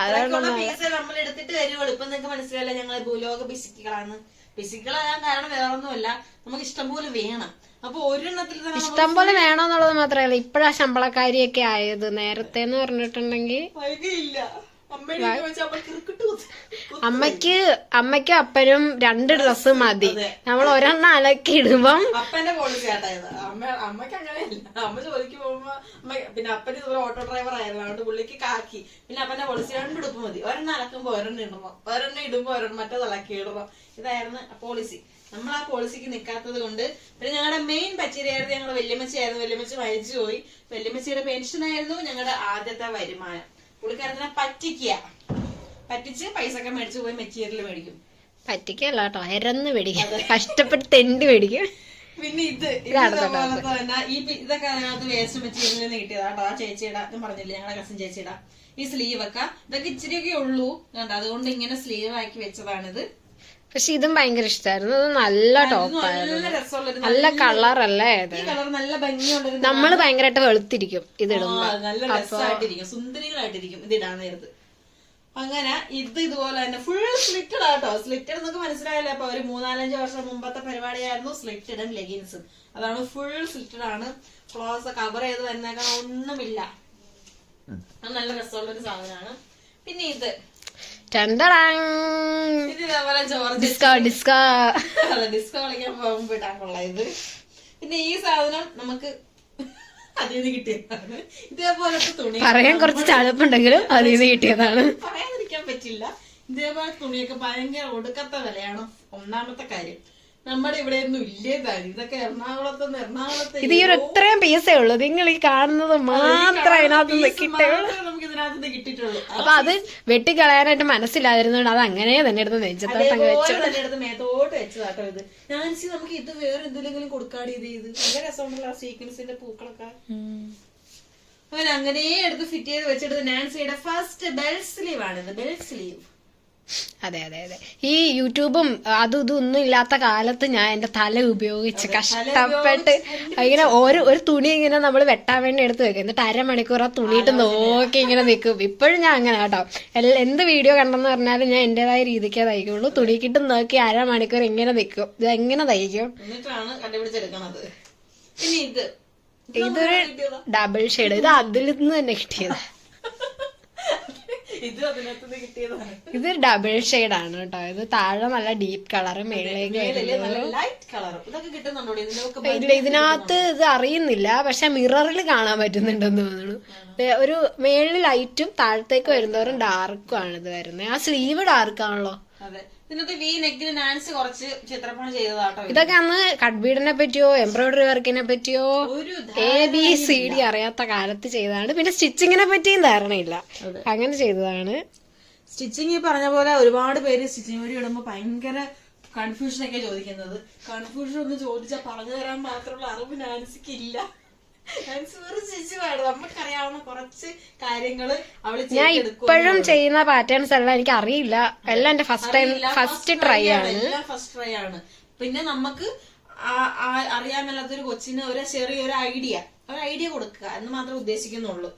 അതുകൊണ്ടുള്ള പീസ് നമ്മൾ എടുത്തിട്ട് വരുവുള്ളൂ. ഇപ്പൊ നിങ്ങൾക്ക് മനസ്സിലായില്ല ഞങ്ങൾ ഭൂലോക പിശുക്കളാണ്. പിശുക്കളാകാൻ കാരണം വേറൊന്നുമല്ല, നമുക്ക് ഇഷ്ടംപോലെ വേണം. അപ്പൊ ഒരെണ്ണത്തിൽ ഇഷ്ടം പോലെ വേണമെന്നുള്ളത് മാത്രമല്ല, ഇപ്പഴാ ശമ്പളക്കാരിയൊക്കെ ആയത്. നേരത്തെ എന്ന് പറഞ്ഞിട്ടുണ്ടെങ്കിൽ അമ്മയ്ക്കും അപ്പനും 2 ഡ്രസ്സ് മതി. നമ്മൾ ഒരെണ്ണം അലക്കി ഇടുമ്പം അപ്പന്റെ പോളിസി ആട്ടായത്. അമ്മയ്ക്ക് അങ്ങനെയല്ല. അമ്മ ജോലിക്ക് പോകുമ്പോ പിന്നെ അപ്പന് ഇതുപോലെ ഓട്ടോ ഡ്രൈവർ ആയിരുന്നു. അതുകൊണ്ട് പുള്ളിക്ക് കാക്കി. പിന്നെ അപ്പന്റെ പോളിസി 2 ഉടുപ്പ് മതി. ഒരെണ്ണം അലക്കുമ്പോ ഒരെണ്ണം ഇടുമ്പോ ഒരെണ്ണം മറ്റേത് അലക്കി ഇടുമ്പോ. ഇതായിരുന്നു പോളിസി. നമ്മൾ ആ പോളിസിക്ക് നിൽക്കാത്തത് കൊണ്ട്. പിന്നെ ഞങ്ങളുടെ മെയിൻ പച്ചരിയായിരുന്നു ഞങ്ങളുടെ വല്യമ്മച്ചിയായിരുന്നു. വല്യമ്മച്ചി മരിച്ചു പോയി. വല്യമ്മച്ചിയുടെ പെൻഷനായിരുന്നു ഞങ്ങളുടെ ആദ്യത്തെ വരുമാനം. പുള്ളിക്കാരത്തിനെ പറ്റിച്ച് പൈസ ഒക്കെ മേടിച്ചു പോയി മെറ്റീരിയൽ മേടിക്കും. പറ്റിക്കല്ല കേട്ടോ, എരന്ന് മേടിക്കും. കഷ്ടപ്പെട്ട് തെണ്ടി മേടിക്കും. പിന്നെ ഇതുപോലെ തന്നെ ഇതൊക്കെ അതിനകത്ത് വേസ്റ്റ് മെറ്റീരിയലിൽ നിന്ന് കിട്ടിയതാട്ടോ. ആ ചേച്ചിയുടെ ഞാൻ പറഞ്ഞില്ലേ, ഞങ്ങളുടെ കസിൻ ചേച്ചിയുടെ ഈ സ്ലീവ് ഒക്കെ ഇതൊക്കെ ഇച്ചിരിയൊക്കെ ഉള്ളൂ കണ്ടോ. അതുകൊണ്ട് ഇങ്ങനെ സ്ലീവ് ആക്കി വെച്ചതാണിത്. പക്ഷെ ഇതും ഭയങ്കര ഇഷ്ടമായിരുന്നു. ഇത് നല്ല ടോപ്പായിരുന്നു. നല്ല കളറല്ലേ ഇത്. നല്ല ഭംഗിയുള്ളൊരു. നമ്മള് ഭയങ്കരമായിട്ട് വെളുത്തിരിക്കും ഇതിടുമ്പോ. നല്ല രസമായിട്ടിരിക്കും, സുന്ദരികളായിട്ടിരിക്കും ഇതിടാൻ നേരത്ത്. അങ്ങനെ ഇതുപോലെ തന്നെ ഫുൾ സ്ലിറ്റഡ് ആട്ടോ. സ്ലിറ്റഡ് എന്നൊക്കെ മനസ്സിലായല്ലോ. അപ്പൊ ഒരു 3-4 വർഷം മുമ്പത്തെ പരിപാടിയായിരുന്നു സ്ലിറ്റഡും ലെഗിൻസും. അതാണ് ഫുൾ സ്ലിറ്റഡ് ആണ്. ക്ലോസ് കവർ ചെയ്ത് വരുന്നേക്കാൻ ഒന്നുമില്ല. അത് നല്ല രസമുള്ളൊരു സാധനമാണ്. പിന്നെ ഇത് ഇതേപോലെ ഡിസ്കോ കളിക്കാൻ പോകുമ്പോ ഇടാൻ കൊള്ളാം ഇത്. പിന്നെ ഈ സാധനം നമുക്ക് അതിൽ നിന്ന് കിട്ടിയതാണ്. ഇതേപോലത്തെ തുണി പറയാൻ കുറച്ച് ചടപ്പുണ്ടെങ്കിലും അതിൽ നിന്ന് കിട്ടിയതാണ്. പറയാതിരിക്കാൻ പറ്റില്ല. ഇതേപോലെ തുണിയൊക്കെ ഭയങ്കര ഒടുക്കത്ത വിലയാണ്. ഒന്നാമത്തെ കാര്യം നമ്മുടെ ഇവിടെ ഒന്നും ഇല്ലേതാണ്. ഇതൊക്കെ എറണാകുളത്ത് ഇത് ഈ ഒരു ഇത്രയും പീസേ ഉള്ളൂ. നിങ്ങൾ ഈ കാണുന്നത് മാത്രം അതിനകത്ത് കിട്ടുള്ളൂ. നമുക്ക് ഇതിനകത്ത് കിട്ടിയിട്ടുള്ളൂ. അപ്പൊ അത് വെട്ടിക്കളയാനായിട്ട് മനസ്സിലായിരുന്നോണ്ട് അത് അങ്ങനെ തന്നെ എടുത്ത് നെഞ്ചത്തോട്ടങ്ങ് വെച്ചു. മേത്തോട്ട് വെച്ചതാട്ടോ ഇത്. നാൻസി നമുക്ക് ഇത് വേറെ എന്തെങ്കിലും കൊടുക്കാടി ഇത് നല്ല രസമുണ്ടല്ലോ സീക്വൻസിന്റെ പൂക്കളൊക്കെ. അങ്ങനെ എടുത്ത് ഫിറ്റ് ചെയ്ത് വെച്ചെടുത്ത് നാൻസിയുടെ ഫസ്റ്റ് ബെൽ സ്ലീവ് ആണിത്. Bell sleeve. അതെ അതെ അതെ. ഈ യൂട്യൂബും അതും ഇതും ഒന്നും ഇല്ലാത്ത കാലത്ത് ഞാൻ എന്റെ തല ഉപയോഗിച്ച് കഷ്ടപ്പെട്ട് ഇങ്ങനെ ഒരു തുണി ഇങ്ങനെ നമ്മൾ വെട്ടാൻ വേണ്ടി എടുത്ത് വെക്കും. എന്നിട്ട് 1/2 മണിക്കൂർ ആ തുണിയിട്ട് നോക്കി ഇങ്ങനെ നിൽക്കും. ഇപ്പോഴും ഞാൻ അങ്ങനെ കേട്ടോ. എന്ത് വീഡിയോ കണ്ടെന്ന് പറഞ്ഞാലും ഞാൻ എന്റേതായ രീതിക്കേ തയ്ക്കുള്ളൂ. തുണിക്കിട്ട് നോക്കി 1/2 മണിക്കൂർ ഇങ്ങനെ നിൽക്കും. ഇത് എങ്ങനെ തയ്ക്കും. ഇതൊരു ഡബിൾ ഷെയ്ഡ്. ഇത് അതിൽ നിന്ന് തന്നെ കിട്ടിയത്. ഇത് ഡബിൾ ഷെയ്ഡ് ആണ് കേട്ടോ. ഇത് താഴെ നല്ല ഡീപ്പ് കളറ്, മേളിലേക്ക് ഇല്ല. ഇതിനകത്ത് ഇത് അറിയുന്നില്ല, പക്ഷെ മിററിൽ കാണാൻ പറ്റുന്നുണ്ടെന്ന് തോന്നുന്നു. ഒരു മേളിൽ ലൈറ്റും താഴത്തേക്ക് വരുന്നവരും ഡാർക്കും ആണ് ഇത് വരുന്നത്. ആ സ്ലീവ് ഡാർക്കാണല്ലോ. അതെ, ഇതിനകത്ത് വി നെക്കിന് നാൻസി കുറച്ച് ചിത്രപ്പണി ചെയ്തതാട്ടോ. ഇതൊക്കെ അന്ന് കട്ട്ബീഡിനെ പറ്റിയോ എംബ്രോയിഡറി വർക്കിനെ പറ്റിയോ ABCD അറിയാത്ത കാലത്ത് ചെയ്തതാണ്. പിന്നെ സ്റ്റിച്ചിങ്ങിനെ പറ്റിയും ധാരണയില്ല, അങ്ങനെ ചെയ്തതാണ്. സ്റ്റിച്ചിങ് ഈ പറഞ്ഞ പോലെ ഒരുപാട് പേര് സ്റ്റിച്ചിങ് വീഡിയോ ഇടുമ്പോ ഭയങ്കര കൺഫ്യൂഷൻ ഒക്കെ ചോദിക്കുന്നത്. കൺഫ്യൂഷൻ ഒന്ന് ചോദിച്ചാൽ പറഞ്ഞു തരാൻ മാത്രമുള്ള അറിവ് നാൻസിക്ക് ഇല്ല. നാൻസി വെറും സ്റ്റിച്ച് വേണം, നമുക്കറിയാവുന്ന കുറച്ച് കാര്യങ്ങള് അവള് ഞാൻ ഇപ്പോഴും ചെയ്യുന്ന പാറ്റേൺസ് എല്ലാം എനിക്ക് അറിയില്ല. എല്ലാം എന്റെ ഫസ്റ്റ് ട്രൈ ആണ്. എല്ലാം ഫസ്റ്റ് ട്രൈ ആണ്. പിന്നെ നമുക്ക് അറിയാൻ മേലാത്തൊരു കൊച്ചിന് ഒരു ചെറിയൊരു ഐഡിയ കൊടുക്കുക എന്ന് മാത്രമേ ഉദ്ദേശിക്കുന്നുള്ളൂ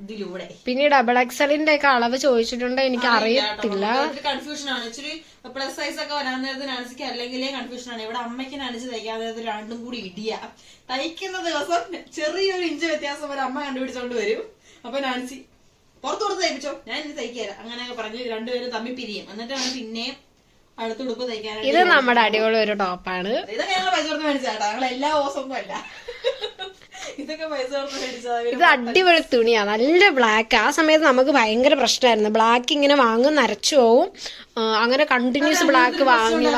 ഇതിലൂടെ. പിന്നെ XXLന്റെ ഒക്കെ അളവ് ചോദിച്ചിട്ടുണ്ട്, എനിക്ക് അറിയത്തില്ല. കൺഫ്യൂഷൻ ആണ്. ഇച്ചിരി പ്ലസ് സൈസ് ഒക്കെ വരാൻ നേരത്ത് നാൻസിക്ക് അല്ലെങ്കിലേ കൺഫ്യൂഷൻ ആണ്. ഇവിടെ അമ്മയ്ക്ക് നാൻസി തയ്ക്കാൻ നേരത്ത് രണ്ടും കൂടി ഇടിയ തയ്ക്കുന്ന ദിവസം ചെറിയൊരു ഇഞ്ച് വ്യത്യാസം വരെ അമ്മ കണ്ടുപിടിച്ചോണ്ട് വരും. അപ്പൊ നാൻസി പുറത്തു കൊടുത്ത് തയ്പ്പിച്ചോ, ഞാൻ ഇനി തയ്ക്കാരാ അങ്ങനെയൊക്കെ പറഞ്ഞ് രണ്ടുപേരും തമ്മിൽ പിരിയും. എന്നിട്ടാണ് പിന്നെ അടുത്തുടുപ്പ് തയ്ക്കാനായിട്ട്. ഇത് നമ്മുടെ അടിപൊളി ഒരു ടോപ്പാണ്. ഇതൊക്കെ ഞങ്ങൾ പൈസ കൊടുത്ത് മേടിച്ചാട്ടോ, ഞങ്ങൾ എല്ലാ ദിവസമൊന്നും അല്ല, ഇതൊക്കെ പൈസ കൊടുത്ത് മേടിച്ചതാ. ഇത് അടിപൊളി തുണിയാ, നല്ല ബ്ലാക്ക്. ആ സമയത്ത് നമുക്ക് ഭയങ്കര പ്രശ്നമായിരുന്നു, ബ്ലാക്ക് ഇങ്ങനെ വാങ്ങും നരച്ചു പോവും. അങ്ങനെ കണ്ടിന്യൂസ് ബ്ലാക്ക് വാങ്ങി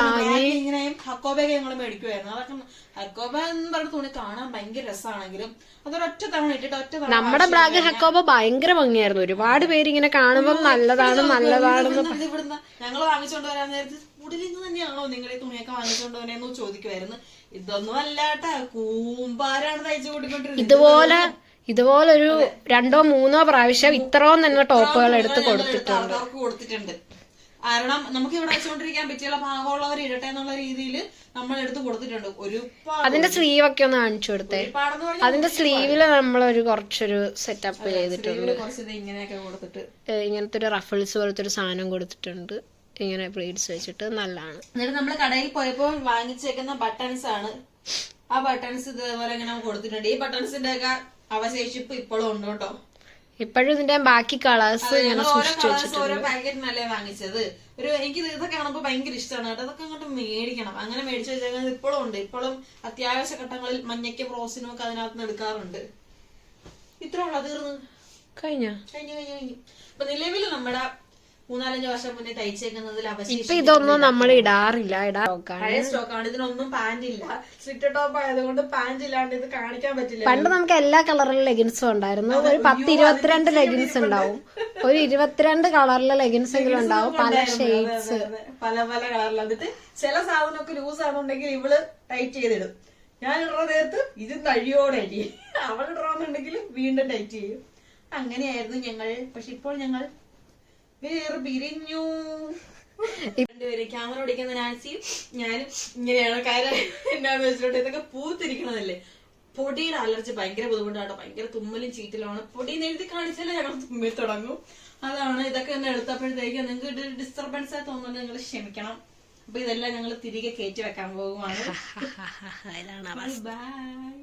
ഇങ്ങനെ ഹക്കോബയൊക്കെ ഞങ്ങൾ മേടിക്കുമായിരുന്നു. അതൊക്കെ ഹക്കോബ എന്ന് പറഞ്ഞ തുണി കാണാൻ ഭയങ്കര രസമാണെങ്കിലും അതൊരൊറ്റ തവണ ഇട്ടിട്ട് ഒറ്റ തവണ. നമ്മുടെ ബ്ലാക്ക് ഹക്കോബ ഭയങ്കര ഭംഗിയായിരുന്നു. ഒരുപാട് പേര് ഇങ്ങനെ കാണുമ്പോൾ നല്ലതാണെന്ന് ഇവിടുന്ന് ഞങ്ങൾ വാങ്ങിച്ചോണ്ട് വരാൻ നേരത്ത് കൂടുതലിൽ തന്നെയാണോ നിങ്ങൾ ഈ തുണിയൊക്കെ വാങ്ങിച്ചോണ്ട് വരെയെന്ന് ചോദിക്കുമായിരുന്നു. ഇതൊന്നും അല്ലാട്ടാ, കൂമ്പാരാണ് തയ്ച്ചു കൂട്ടിക്കൊണ്ടിരുന്നത്. ഇതുപോലൊരു 2-3 പ്രാവശ്യം ഇത്രയും തന്നെ ടോപ്പുകൾ എടുത്ത് കൊടുത്തിട്ടുണ്ട്. കാരണം നമുക്ക് ഇവിടെ വെച്ചുകൊണ്ടിരിക്കാൻ പറ്റിയുള്ള ഭാഗമുള്ളവർ ഇടട്ടെ എന്നുള്ള രീതിയിൽ നമ്മൾ എടുത്ത് കൊടുത്തിട്ടുണ്ട്. അതിന്റെ സ്ലീവ് ഒക്കെ ഒന്ന് കാണിച്ചു കൊടുത്തേ. അതിന്റെ സ്ലീവില് നമ്മളൊരു കുറച്ചൊരു സെറ്റപ്പ് ചെയ്തിട്ടുണ്ട്. ഇങ്ങനെയൊക്കെ കൊടുത്തിട്ട് ഇങ്ങനത്തെ ഒരു റഫിൾസ് പോലത്തെ ഒരു സാധനം കൊടുത്തിട്ടുണ്ട്, ഇങ്ങനെ പ്ലീറ്റ്സ് വെച്ചിട്ട് നല്ലതാണ്. എന്നിട്ട് നമ്മള് കടയിൽ പോയപ്പോൾ വാങ്ങിച്ചേക്കുന്ന ബട്ടൺസ് ആണ്. ആ ബട്ടൺസ് ഇതേപോലെ ഇങ്ങനെ കൊടുത്തിട്ടുണ്ട്. ഈ ബട്ടൺസിന്റെ ഒക്കെ അവശേഷിപ്പ് ഇപ്പോഴും ഉണ്ട് കേട്ടോ. ഇപ്പോഴും ഇതിന്റെ ബാക്കി കളേഴ്സ് ഇങ്ങനെ സൂക്ഷിച്ചു വെച്ചിട്ടുണ്ട്. ഓരോ പാക്കറ്റിനല്ലേ വാങ്ങിച്ചത്. എനിക്ക് ഇതൊക്കെ കാണുമ്പോ ഭയങ്കര ഇഷ്ടമാണ് കേട്ടോ. അതൊക്കെ അങ്ങോട്ട് മേടിക്കണം. അങ്ങനെ മേടിച്ചു വെച്ചേക്കുന്നത് ഇപ്പോഴും ഉണ്ട്. ഇപ്പോഴും അത്യാവശ്യ ഘട്ടങ്ങളിൽ മഞ്ഞയ്ക്കും റോസിനും ഒക്കെ അതിനകത്ത് നിന്ന് എടുക്കാറുണ്ട്. ഇത്ര ഉള്ള തീർന്നു കഴിഞ്ഞു. ഇപ്പൊ നിലവിൽ നമ്മുടെ 3-4 വർഷം മുന്നേ തയ്ച്ചേക്കുന്നതിൽ ഇപ്പൊ ഇതൊന്നും നമ്മൾ ഇടാറില്ല. പഴയ സ്റ്റോക്കാണ്. ഇതിനൊന്നും പാന്റ് ഇല്ല. സ്ലിറ്റ് ടോപ്പ് ആയതുകൊണ്ട് പാന്റ് ഇല്ലാണ്ട് ഇത് കാണിക്കാൻ പറ്റില്ല. പണ്ട് നമുക്ക് എല്ലാ കളറിലും ലെഗിൻസും ഉണ്ടായിരുന്നു. ഒരു 10-22 ലെഗിൻസ് ഉണ്ടാവും. ഒരു 22 കളറിലെ ലെഗിൻസ് എങ്കിലും ഉണ്ടാവും, പല ഷെയ്ഡ്സ്, പല കളറിൽ. എന്നിട്ട് ചില സാധനമൊക്കെ ലൂസ് ആണെന്നുണ്ടെങ്കിൽ ഇവള് ടൈറ്റ് ചെയ്തിടും. ഞാൻ ഇടുന്ന നേരത്ത് ഇത് തഴിയോടെ അരിയും. അവൾ ഇടണമെന്നുണ്ടെങ്കിൽ വീണ്ടും ടൈറ്റ് ചെയ്യും. അങ്ങനെയായിരുന്നു ഞങ്ങൾ. പക്ഷെ ഇപ്പോൾ ഞങ്ങൾ വേറെ പിരിഞ്ഞു. രണ്ടുപേരും ക്യാമറ ഓടിക്കുന്ന നാൻസിയും ഞാനും ഇങ്ങനെയാണ്. കാര്യം എന്നാന്ന് വെച്ചിട്ടുണ്ട്, ഇതൊക്കെ പൂത്തിരിക്കണതല്ലേ. പൊടിയുടെ അലർജി ഭയങ്കര ബുദ്ധിമുട്ടാണ്. ഭയങ്കര തുമ്മലും ചീറ്റലുമാണ്. പൊടി എഴുതി കാണിച്ചാലേ ഞങ്ങൾ തുമ്മിൽ തുടങ്ങും. അതാണ് ഇതൊക്കെ തന്നെ എടുത്തപ്പോഴത്തേക്ക് നിങ്ങൾക്ക് ഇത് ഡിസ്റ്റർബൻസ് ആയി തോന്നുന്നത് നിങ്ങൾ ക്ഷമിക്കണം. അപ്പൊ ഇതെല്ലാം ഞങ്ങൾ തിരികെ കയറ്റി വെക്കാൻ പോകുവാണ്. ബൈ.